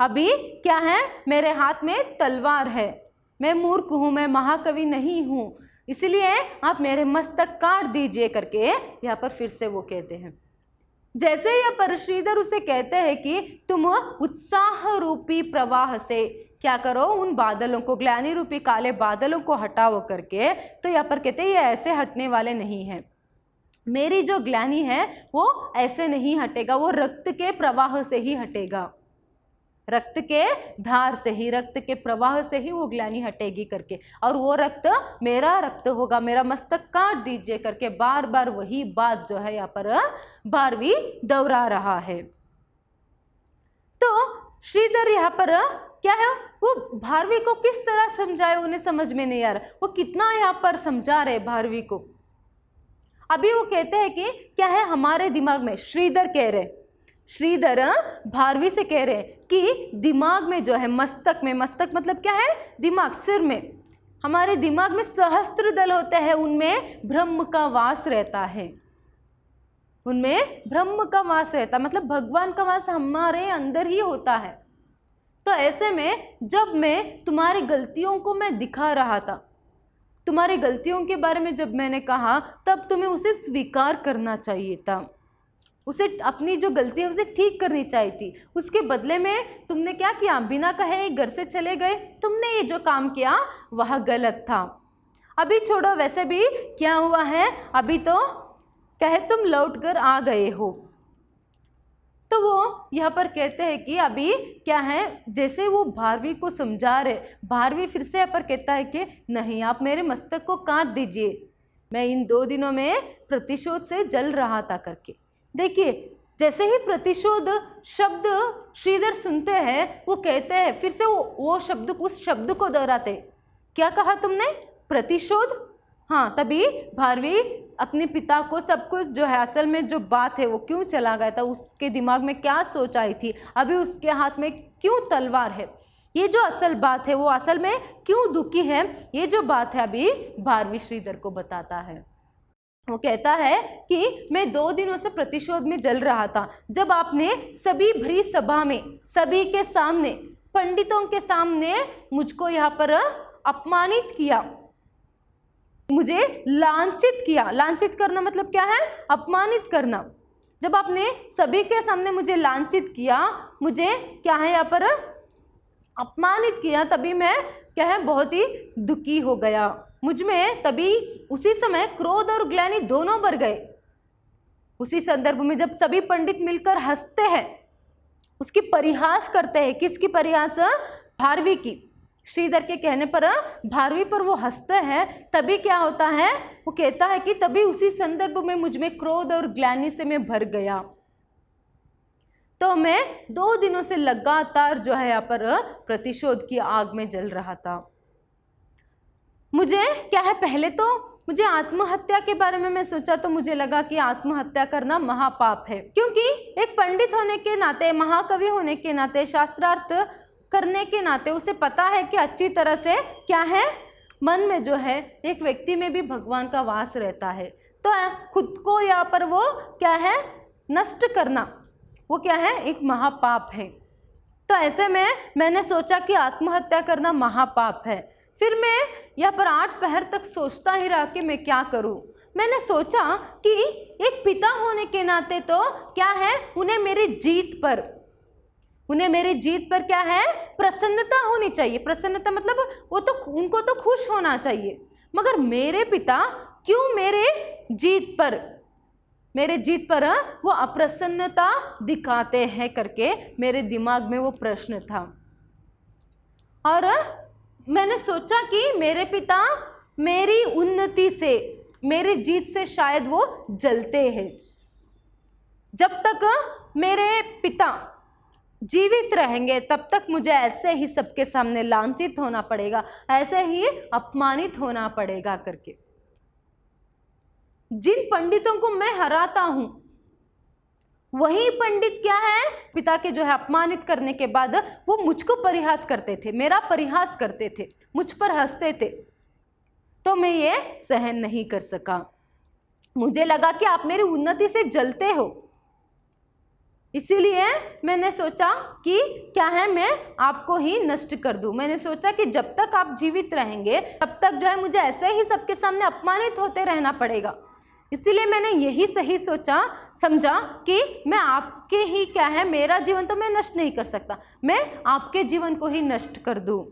[SPEAKER 1] अभी क्या है, मेरे हाथ में तलवार है, मैं मूर्ख हूँ, मैं महाकवि नहीं हूँ, इसलिए आप मेरे मस्तक काट दीजिए करके यहाँ पर फिर से वो कहते हैं। जैसे यह पर श्रीधर उसे कहते हैं कि तुम उत्साह रूपी प्रवाह से क्या करो, उन बादलों को, ग्लानि रूपी काले बादलों को हटाओ करके, तो यहाँ पर कहते हैं ये ऐसे हटने वाले नहीं हैं, मेरी जो ग्लानि है वो ऐसे नहीं हटेगा, वो रक्त के प्रवाह से ही हटेगा, रक्त के धार से ही, रक्त के प्रवाह से ही वो ग्लानि हटेगी करके, और वो रक्त मेरा रक्त होगा, मेरा मस्तक काट दीजिए करके बार बार वही बात जो है यहाँ पर भारवी दोहरा रहा है। तो श्रीधर यहाँ पर क्या है, वो भारवी को किस तरह समझाए उन्हें समझ में नहीं आ रहा, वो कितना यहाँ पर समझा रहे भारवी को। अभी वो कहते हैं कि क्या है, हमारे दिमाग में, श्रीधर कह रहे, श्रीधर भारवी से कह रहे कि दिमाग में जो है, मस्तक में, मस्तक मतलब क्या है, दिमाग, सिर में, हमारे दिमाग में सहस्त्र दल होते हैं, उनमें ब्रह्म का वास रहता है, उनमें ब्रह्म का वास रहता, मतलब भगवान का वास हमारे अंदर ही होता है। तो ऐसे में जब मैं तुम्हारी गलतियों को मैं दिखा रहा था, तुम्हारी गलतियों के बारे में जब मैंने कहा, तब तुम्हें उसे स्वीकार करना चाहिए था, उसे अपनी जो गलती है उसे ठीक करनी चाहिए थी। उसके बदले में तुमने क्या किया, बिना कहे घर से चले गए, तुमने ये जो काम किया वह गलत था। अभी छोड़ो, वैसे भी क्या हुआ है, अभी तो कहे तुम लौट कर आ गए हो। तो वो यहाँ पर कहते हैं कि अभी क्या है, जैसे वो भारवी को समझा रहे, भारवी फिर से यहाँ पर कहता है कि नहीं, आप मेरे मस्तक को काट दीजिए, मैं इन 2 दिनों में प्रतिशोध से जल रहा था करके। देखिए, जैसे ही प्रतिशोध शब्द श्रीधर सुनते हैं, वो कहते हैं, फिर से वो शब्द, उस शब्द को दोहराते, क्या कहा तुमने, प्रतिशोध। हाँ, तभी भारवी अपने पिता को सब कुछ जो है, असल में जो बात है वो क्यों चला गया था, उसके दिमाग में क्या सोच आई थी, अभी उसके हाथ में क्यों तलवार है, ये जो असल बात है, वो असल में क्यों दुखी है, ये जो बात है अभी भारवी श्रीधर को बताता है। वो कहता है कि मैं 2 दिनों से प्रतिशोध में जल रहा था, जब आपने सभी भरी सभा में, सभी के सामने, पंडितों के सामने मुझको यहाँ पर अपमानित किया, मुझे लांछित किया। लांछित करना मतलब क्या है, अपमानित करना। जब आपने सभी के सामने मुझे लांछित किया, मुझे क्या है यहाँ पर अपमानित किया, तभी मैं क्या है बहुत ही दुखी हो गया। मुझ में तभी उसी समय क्रोध और ग्लानि दोनों बढ़ गए। उसी संदर्भ में जब सभी पंडित मिलकर हंसते हैं, उसकी परिहास करते हैं, किसकी परिहास, भारवी की, श्रीधर के कहने पर भारवी पर वो हंसते हैं। तभी क्या होता है, वो कहता है कि तभी उसी संदर्भ में मुझ में क्रोध और ग्लानि से मैं भर गया। तो मैं 2 दिनों से लगातार जो है यहाँ पर प्रतिशोध की आग में जल रहा था। मुझे क्या है, पहले तो मुझे आत्महत्या के बारे में मैं सोचा तो मुझे लगा कि आत्महत्या करना महापाप है, क्योंकि एक पंडित होने के नाते, महाकवि होने के नाते, शास्त्रार्थ करने के नाते उसे पता है कि अच्छी तरह से क्या है, मन में जो है एक व्यक्ति में भी भगवान का वास रहता है। तो खुद को यहाँ पर वो क्या है, नष्ट करना, वो क्या है, एक महापाप है। तो ऐसे में मैंने सोचा कि आत्महत्या करना महापाप है। फिर मैं यहाँ पर 8 पहर तक सोचता ही रहा कि मैं क्या करूं। मैंने सोचा कि एक पिता होने के नाते तो क्या है, उन्हें मेरी जीत पर क्या है, प्रसन्नता होनी चाहिए। प्रसन्नता मतलब वो तो उनको तो खुश होना चाहिए, मगर मेरे पिता क्यों मेरे जीत पर वो अप्रसन्नता दिखाते हैं करके मेरे दिमाग में वो प्रश्न था। और मैंने सोचा कि मेरे पिता मेरी उन्नति से, मेरी जीत से शायद वो जलते हैं। जब तक मेरे पिता जीवित रहेंगे तब तक मुझे ऐसे ही सबके सामने लांछित होना पड़ेगा, ऐसे ही अपमानित होना पड़ेगा करके। जिन पंडितों को मैं हराता हूं, वही पंडित क्या है, पिता के जो है अपमानित करने के बाद वो मुझको परिहास करते थे, मेरा परिहास करते थे, मुझ पर हंसते थे। तो मैं ये सहन नहीं कर सका। मुझे लगा कि आप मेरी उन्नति से जलते हो, इसीलिए मैंने सोचा कि क्या है, मैं आपको ही नष्ट कर दूं। मैंने सोचा कि जब तक आप जीवित रहेंगे तब तक जो है मुझे ऐसे ही सबके सामने अपमानित होते रहना पड़ेगा। इसीलिए मैंने यही सही समझा कि मैं आपके ही क्या है, मेरा जीवन तो मैं नष्ट नहीं कर सकता, मैं आपके जीवन को ही नष्ट कर दूं।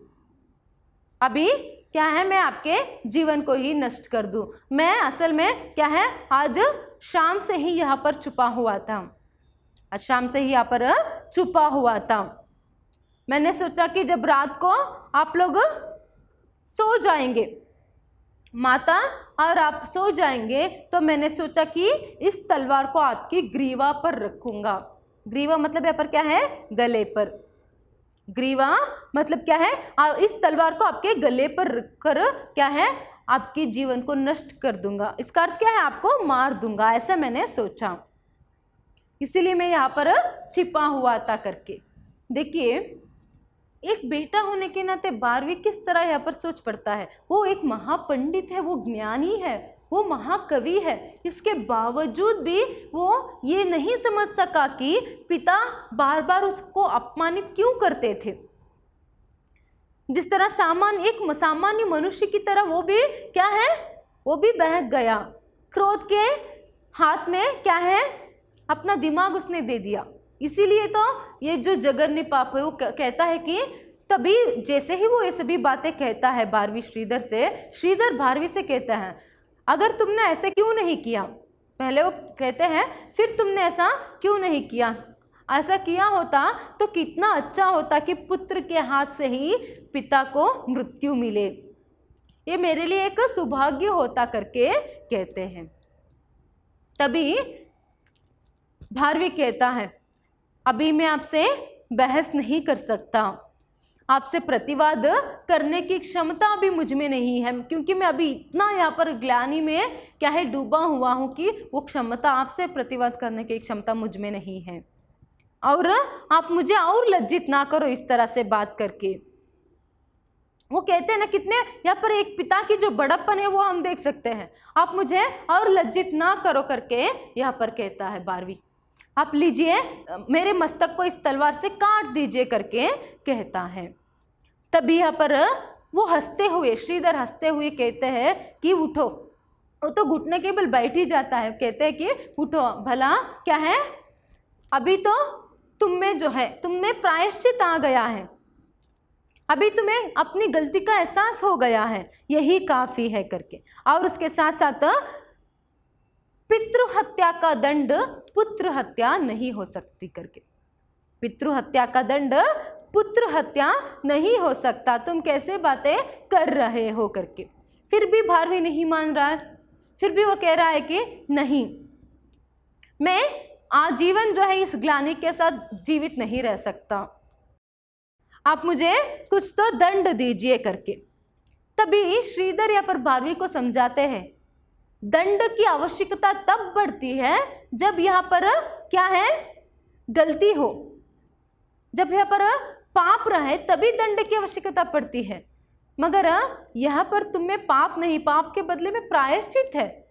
[SPEAKER 1] अभी क्या है, मैं आपके जीवन को ही नष्ट कर दूं। मैं असल में क्या है, आज शाम से ही यहाँ पर छुपा हुआ था, आज शाम से ही यहाँ पर छुपा हुआ था। मैंने सोचा कि जब रात को आप लोग सो जाएंगे, माता और आप सो जाएंगे, तो मैंने सोचा कि इस तलवार को आपकी ग्रीवा पर रखूंगा। ग्रीवा मतलब यहाँ पर क्या है, गले पर। ग्रीवा मतलब क्या है, इस तलवार को आपके गले पर रखकर क्या है, आपके जीवन को नष्ट कर दूंगा। इसका अर्थ क्या है, आपको मार दूंगा, ऐसा मैंने सोचा। इसीलिए मैं यहाँ पर छिपा हुआ था करके। देखिए, एक बेटा होने के नाते भारवी किस तरह यहाँ पर सोच पड़ता है। वो एक महापंडित है, वो ज्ञानी है, वो महाकवि है, इसके बावजूद भी वो ये नहीं समझ सका कि पिता बार बार उसको अपमानित क्यों करते थे। जिस तरह एक सामान्य मनुष्य की तरह वो भी क्या है, वो भी बहक गया। क्रोध के हाथ में क्या है, अपना दिमाग उसने दे दिया। इसीलिए तो ये जो जघन्य पाप है, वो कहता है कि तभी जैसे ही वो ये सभी बातें कहता है भारवी श्रीधर से, श्रीधर भारवी से कहता है, अगर तुमने ऐसे क्यों नहीं किया। पहले वो कहते हैं, फिर तुमने ऐसा क्यों नहीं किया, ऐसा किया होता तो कितना अच्छा होता कि पुत्र के हाथ से ही पिता को मृत्यु मिले, ये मेरे लिए एक सौभाग्य होता करके कहते हैं। तभी भारवी कहता है, अभी मैं आपसे बहस नहीं कर सकता, आपसे प्रतिवाद करने की क्षमता भी मुझ में नहीं है, क्योंकि मैं अभी इतना यहाँ पर ग्लानि में क्या है डूबा हुआ हूँ कि वो क्षमता, आपसे प्रतिवाद करने की क्षमता मुझ में नहीं है। और आप मुझे और लज्जित ना करो इस तरह से बात करके। वो कहते हैं ना, कितने यहाँ पर एक पिता की जो बड़प्पन है वो हम देख सकते हैं। आप मुझे और लज्जित ना करो करके यहाँ पर कहता है भारवी, आप लीजिए मेरे मस्तक को इस तलवार से काट दीजिए करके कहता है। तभी यहाँ पर वो हंसते हुए, श्रीधर हंसते हुए कहते हैं कि उठो। वो तो घुटने के बल बैठ ही जाता है, कहते हैं कि उठो, भला क्या है, अभी तो तुम में जो है, तुम में प्रायश्चित आ गया है, अभी तुम्हें अपनी गलती का एहसास हो गया है, यही काफी है करके। और उसके साथ साथ पितृहत्या का दंड पुत्र हत्या नहीं हो सकती करके। पितृहत्या का दंड पुत्र हत्या नहीं हो सकता, तुम कैसे बातें कर रहे हो करके। फिर भी भारवी नहीं मान रहा है, फिर भी वो कह रहा है कि नहीं, मैं आजीवन जो है इस ग्लानि के साथ जीवित नहीं रह सकता, आप मुझे कुछ तो दंड दीजिए करके। तभी श्रीधर यहाँ पर भारवी को समझाते हैं दंड की आवश्यकता तब बढ़ती है जब यहाँ पर क्या है, गलती हो, जब यहाँ पर पाप रहे तभी दंड की आवश्यकता पड़ती है। मगर यहाँ पर तुम में पाप नहीं, पाप के बदले में प्रायश्चित है।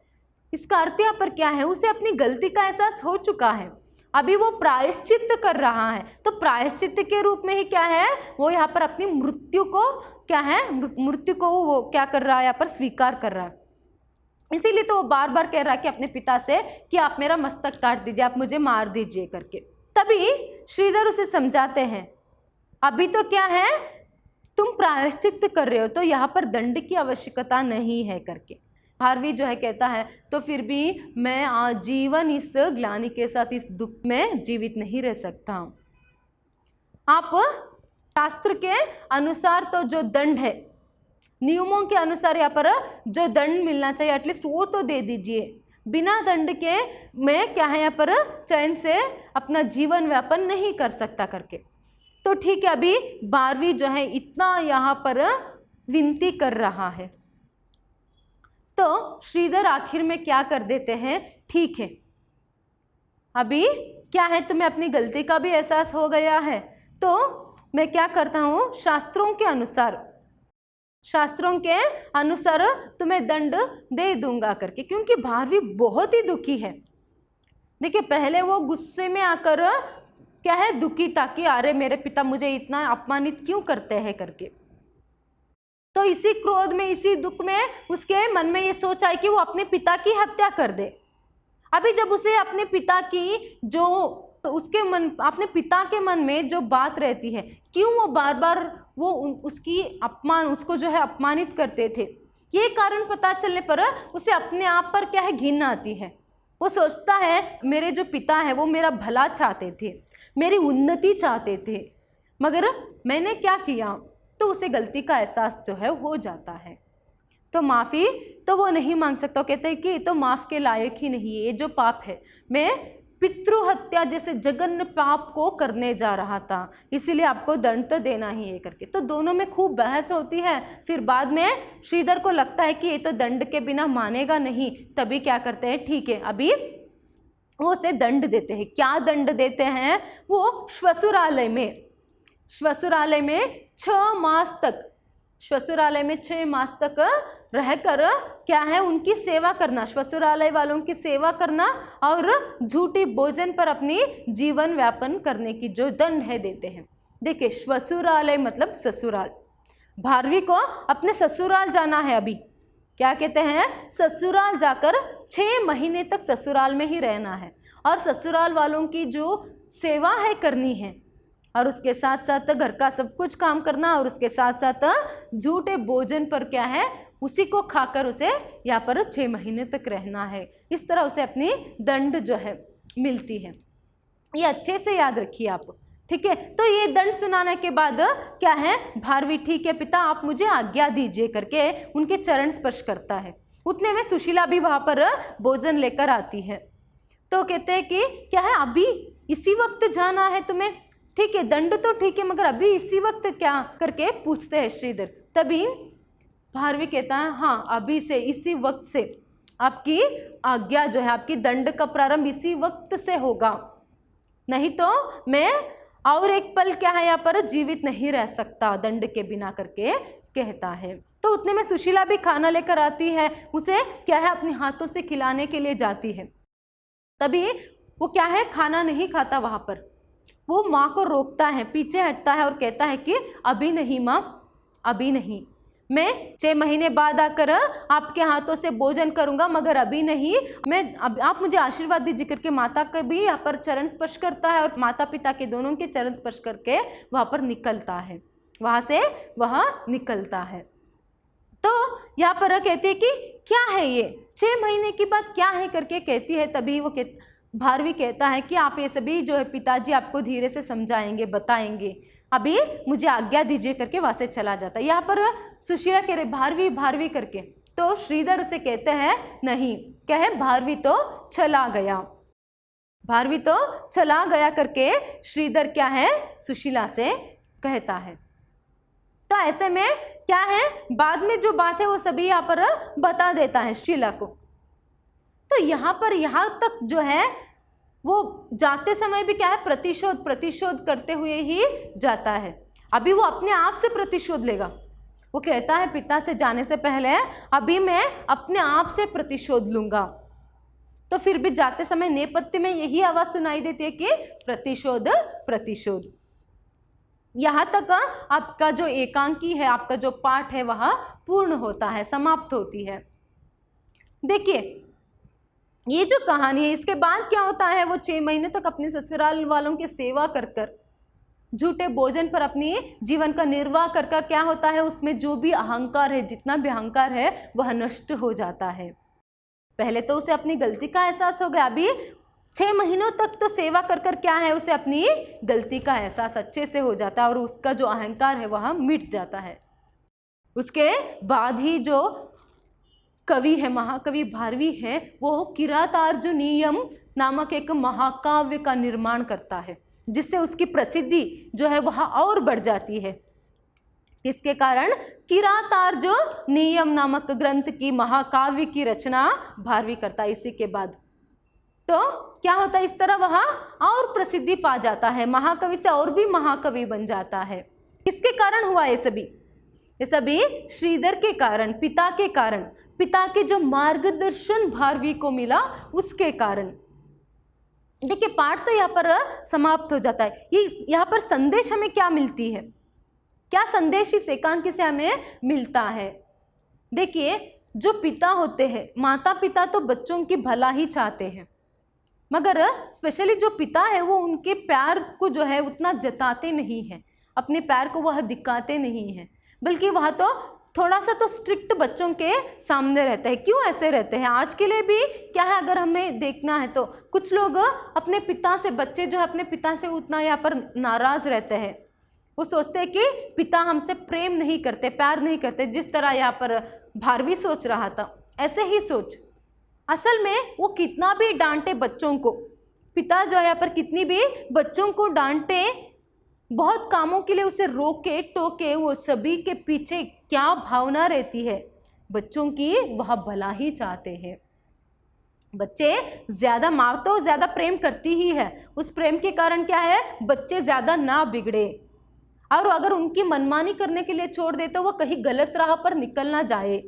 [SPEAKER 1] इसका अर्थ यहाँ पर क्या है, उसे अपनी गलती का एहसास हो चुका है, अभी वो प्रायश्चित कर रहा है। तो प्रायश्चित के रूप में ही क्या है, वो यहाँ पर अपनी मृत्यु को क्या है, मृत्यु को वो क्या कर रहा है, यहाँ पर स्वीकार कर रहा है। इसीलिए तो वो बार बार कह रहा है कि अपने पिता से कि आप मेरा मस्तक काट दीजिए, आप मुझे मार दीजिए करके। तभी श्रीधर उसे समझाते हैं अभी तो क्या है, तुम प्रायश्चित कर रहे हो तो यहाँ पर दंड की आवश्यकता नहीं है करके। भारवी जो है कहता है तो फिर भी मैं आजीवन इस ग्लानि के साथ इस दुख में जीवित नहीं रह सकता। आप शास्त्र के अनुसार तो जो दंड है, नियमों के अनुसार यहाँ पर जो दंड मिलना चाहिए एटलीस्ट वो तो दे दीजिए। बिना दंड के मैं क्या है यहाँ पर चैन से अपना जीवन व्यापन नहीं कर सकता करके। तो ठीक है, अभी भारवी जो है इतना यहाँ पर विनती कर रहा है तो श्रीधर आखिर में क्या कर देते हैं, ठीक है अभी क्या है, तुम्हें अपनी गलती का भी एहसास हो गया है तो मैं क्या करता हूँ, शास्त्रों के अनुसार तुम्हें दंड दे दूंगा करके। क्योंकि भारवी बहुत ही दुखी है। देखिए पहले वो गुस्से में आकर क्या है, दुखी था कि अरे मेरे पिता मुझे इतना अपमानित क्यों करते हैं करके। तो इसी क्रोध में, इसी दुख में उसके मन में ये सोच आई कि वो अपने पिता की हत्या कर दे। अभी जब उसे अपने पिता की जो उसके मन, अपने पिता के मन में जो बात रहती है, क्यों वो बार बार वो उसकी उसको जो है अपमानित करते थे, ये कारण पता चलने पर उसे अपने आप पर क्या है, घिन आती है। वो सोचता है मेरे जो पिता है वो मेरा भला चाहते थे, मेरी उन्नति चाहते थे, मगर मैंने क्या किया, तो उसे गलती का एहसास जो है हो जाता है। तो माफ़ी तो वो नहीं मांग सकता, कहते हैं कि ये तो माफ़ के लायक ही नहीं है, ये जो पाप है, मैं पितृहत्या जैसे जघन्य पाप को करने जा रहा था, इसीलिए आपको दंड तो देना ही है करके। तो दोनों में खूब बहस होती है। फिर बाद में श्रीधर को लगता है कि ये तो दंड के बिना मानेगा नहीं, तभी क्या करते हैं, ठीक है अभी वो उसे दंड देते हैं। क्या दंड देते हैं, वो श्वसुरालय में 6 मास तक, श्वसुरालय में 6 मास तक रहकर क्या है, उनकी सेवा करना, श्वसुरालय वालों की सेवा करना और झूठी भोजन पर अपनी जीवन व्यापन करने की जो दंड है देते हैं। देखिए श्वसुरालय मतलब ससुराल, भारवी को अपने ससुराल जाना है। अभी क्या कहते हैं, ससुराल जाकर 6 महीने तक ससुराल में ही रहना है और ससुराल वालों की जो सेवा है करनी है, और उसके साथ साथ घर का सब कुछ काम करना, और उसके साथ साथ झूठे भोजन पर क्या है, उसी को खाकर उसे यहाँ पर 6 महीने तक रहना है। इस तरह उसे अपनी दंड जो है मिलती है। ये अच्छे से याद रखिए आप, ठीक है। तो ये दंड सुनाने के बाद क्या है, भारवी ठीक है पिता आप मुझे आज्ञा दीजिए करके उनके चरण स्पर्श करता है। उतने में सुशीला भी वहाँ पर भोजन लेकर आती है। तो कहते हैं कि क्या है, अभी इसी वक्त जाना है तुम्हें, ठीक है दंड तो ठीक है, मगर अभी इसी वक्त क्या करके पूछते हैं श्रीधर। तभी भारवी कहता है हाँ अभी से, इसी वक्त से आपकी आज्ञा जो है, आपकी दंड का प्रारंभ इसी वक्त से होगा, नहीं तो मैं और एक पल क्या है यहाँ पर जीवित नहीं रह सकता दंड के बिना करके कहता है। तो उतने में सुशीला भी खाना लेकर आती है, उसे क्या है अपने हाथों से खिलाने के लिए जाती है। तभी वो क्या है खाना नहीं खाता, वहाँ पर वो माँ को रोकता है, पीछे हटता है और कहता है कि अभी नहीं माँ, अभी नहीं, मैं 6 महीने बाद आकर आपके हाथों से भोजन करूंगा, मगर अभी नहीं, आप मुझे आशीर्वाद दीजिए करके माता का भी यहाँ पर चरण स्पर्श करता है और माता पिता के दोनों के चरण स्पर्श करके वहाँ पर निकलता है, वहाँ से वह निकलता है। तो यहाँ पर कहती है कि क्या है ये 6 महीने की बात क्या है करके कहती है। तभी वो भारवी कहता है कि आप ये सभी जो है पिताजी आपको धीरे से समझाएंगे, बताएंगे, अभी मुझे आज्ञा दीजिए करके वहां से चला जाता है। यहाँ पर सुशीला कह रहे भारवी भारवी करके, तो श्रीधर उसे कहते हैं नहीं, कहे भारवी तो चला गया, भारवी तो चला गया करके श्रीधर क्या है सुशीला से कहता है। तो ऐसे में क्या है, बाद में जो बात है वो सभी यहाँ पर बता देता है शीला को। तो यहाँ पर यहाँ तक जो है वो जाते समय भी क्या है, प्रतिशोध प्रतिशोध करते हुए ही जाता है। अभी वो अपने आप से प्रतिशोध लेगा, वो कहता है पिता से जाने से पहले अभी मैं अपने आप से प्रतिशोध लूंगा। तो फिर भी जाते समय नेपथ्य में यही आवाज सुनाई देती है कि प्रतिशोध प्रतिशोध। यहाँ तक आपका जो एकांकी है, आपका जो पाठ है वह पूर्ण होता है, समाप्त होती है। देखिए ये जो कहानी है इसके बाद क्या होता है, वो 6 महीने तक अपने ससुराल वालों की सेवा कर कर, झूठे भोजन पर अपनी जीवन का निर्वाह कर कर क्या होता है, उसमें जो भी अहंकार है, जितना भी अहंकार है वह नष्ट हो जाता है। पहले तो उसे अपनी गलती का एहसास हो गया, अभी 6 महीनों तक तो सेवा कर कर क्या है, उसे अपनी गलती का एहसास अच्छे से हो जाता है और उसका जो अहंकार है वह मिट जाता है। उसके बाद ही जो कवि है, महाकवि भारवी है, वो किरातार्जुनीयम नामक एक महाकाव्य का निर्माण करता है, जिससे उसकी प्रसिद्धि जो है वह और बढ़ जाती है। इसके कारण किरातार्जुनीयम नामक ग्रंथ की, महाकाव्य की रचना भारवी करता है। इसी के बाद तो क्या होता है, इस तरह वह और प्रसिद्धि पा जाता है, महाकवि से और भी महाकवि बन जाता है। किसके कारण हुआ ये सभी? ये सभी श्रीधर के कारण, पिता के कारण, पिता के जो मार्गदर्शन भारवी को मिला उसके कारण। देखिए पाठ तो यहाँ पर समाप्त हो जाता है। ये यहाँ पर संदेश हमें क्या मिलती है, क्या संदेश इस एकांकी से हमें मिलता है? देखिए जो पिता होते हैं, माता पिता तो बच्चों की भला ही चाहते हैं, मगर स्पेशली जो पिता है वो उनके प्यार को जो है उतना जताते नहीं हैं, अपने प्यार को वह दिखाते नहीं हैं, बल्कि वह तो थोड़ा सा तो स्ट्रिक्ट बच्चों के सामने रहते हैं। क्यों ऐसे रहते हैं? आज के लिए भी क्या है, अगर हमें देखना है तो कुछ लोग अपने पिता से, बच्चे जो है अपने पिता से उतना यहाँ पर नाराज रहते हैं। वो सोचते हैं कि पिता हमसे प्रेम नहीं करते, प्यार नहीं करते। जिस तरह यहाँ पर भारवी सोच रहा था ऐसे ही सोच। असल में वो कितना भी डांटे बच्चों को, पिता जो है यहाँ पर कितनी भी बच्चों को डांटे, बहुत कामों के लिए उसे रोके टोके, वो सभी के पीछे क्या भावना रहती है बच्चों की, वह भला ही चाहते हैं। बच्चे ज्यादा, माँ तो ज्यादा प्रेम करती ही है, उस प्रेम के कारण क्या है, बच्चे ज्यादा ना बिगड़े, और अगर उनकी मनमानी करने के लिए छोड़ दे तो वो कहीं गलत राह पर निकल ना जाए,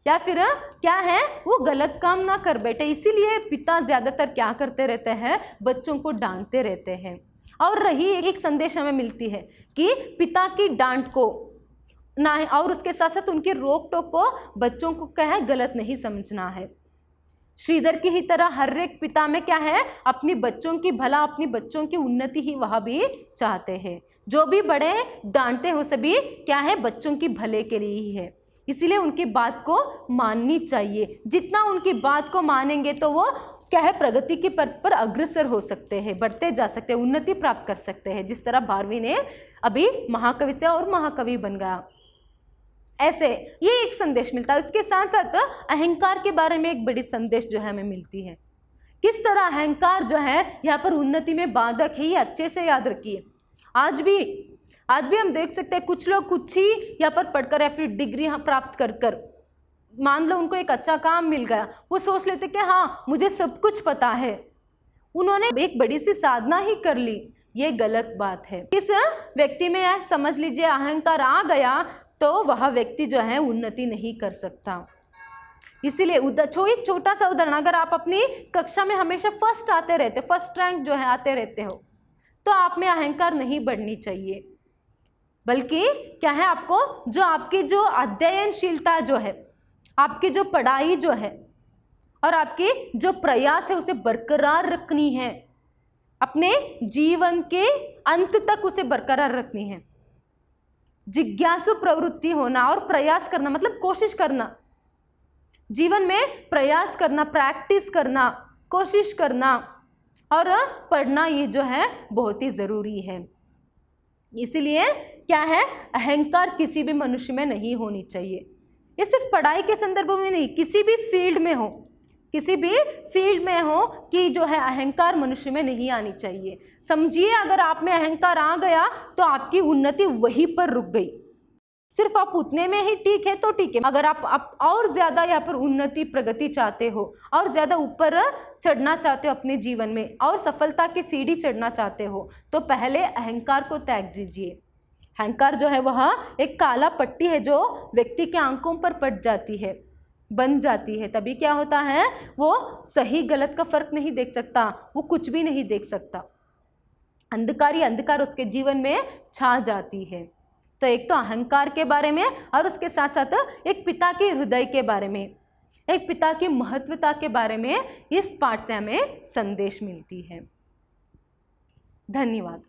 [SPEAKER 1] या फिर क्या है वो गलत काम ना कर बैठे। इसीलिए पिता ज्यादातर क्या करते रहते हैं, बच्चों को डांटते रहते हैं। और रही एक संदेश हमें मिलती है कि पिता की डांट को ना, और उसके साथ साथ उनकी रोक टोक को बच्चों को क्या है, गलत नहीं समझना है। श्रीधर की ही तरह हर एक पिता में क्या है, अपनी बच्चों की भला, अपनी बच्चों की उन्नति ही वह भी चाहते हैं। जो भी बड़े डांटते हो सभी क्या है, बच्चों की भले के लिए ही है। इसीलिए उनकी बात को माननी चाहिए। जितना उनकी बात को मानेंगे तो वो क्या है, प्रगति के पथ पर अग्रसर हो सकते हैं, बढ़ते जा सकते हैं, उन्नति प्राप्त कर सकते हैं। जिस तरह भारवी ने अभी महाकवि से और महाकवि बन गया, ऐसे ये एक संदेश मिलता है। उसके साथ साथ अहंकार के बारे में एक बड़ी संदेश जो है हमें मिलती है। किस तरह अहंकार जो है यहाँ पर उन्नति में बाधक है, ये अच्छे से याद रखिए। आज भी हम देख सकते हैं कुछ लोग कुछ ही यहाँ पर पढ़कर या फिर डिग्री प्राप्त कर कर, मान लो उनको एक अच्छा काम मिल गया, वो सोच लेते कि हाँ मुझे सब कुछ पता है, उन्होंने एक बड़ी सी साधना ही कर ली। ये गलत बात है। किस व्यक्ति में समझ लीजिए अहंकार आ गया तो वह व्यक्ति जो है उन्नति नहीं कर सकता। इसीलिए एक छोटा सा उदाहरण, अगर आप अपनी कक्षा में हमेशा फर्स्ट आते रहते, फर्स्ट रैंक जो है आते रहते हो, तो आप में अहंकार नहीं बढ़नी चाहिए, बल्कि क्या है, आपको जो आपकी जो अध्ययनशीलता जो है, आपकी जो पढ़ाई जो है और आपकी जो प्रयास है उसे बरकरार रखनी है, अपने जीवन के अंत तक उसे बरकरार रखनी है। जिज्ञासु प्रवृत्ति होना और प्रयास करना मतलब कोशिश करना, जीवन में प्रयास करना, प्रैक्टिस करना, कोशिश करना और पढ़ना, ये जो है बहुत ही ज़रूरी है। इसलिए क्या है, अहंकार किसी भी मनुष्य में नहीं होनी चाहिए। ये सिर्फ पढ़ाई के संदर्भ में नहीं, किसी भी फील्ड में हो, किसी भी फील्ड में हो कि जो है अहंकार मनुष्य में नहीं आनी चाहिए। समझिए अगर आप में अहंकार आ गया तो आपकी उन्नति वहीं पर रुक गई। सिर्फ आप उतने में ही ठीक है तो ठीक है, अगर आप और ज्यादा यहाँ पर उन्नति प्रगति चाहते हो और ज्यादा ऊपर चढ़ना चाहते हो अपने जीवन में और सफलता की सीढ़ी चढ़ना चाहते हो तो पहले अहंकार को त्याग दीजिए। अहंकार जो है वह एक काला पट्टी है जो व्यक्ति के आंखों पर पड़ जाती है, बन जाती है। तभी क्या होता है, वो सही गलत का फर्क नहीं देख सकता, वो कुछ भी नहीं देख सकता, अंधकार ही अंधकार उसके जीवन में छा जाती है। तो एक तो अहंकार के बारे में और उसके साथ साथ एक पिता के हृदय के बारे में, एक पिता की महत्वता के बारे में इस पाठ से हमें संदेश मिलती है। धन्यवाद।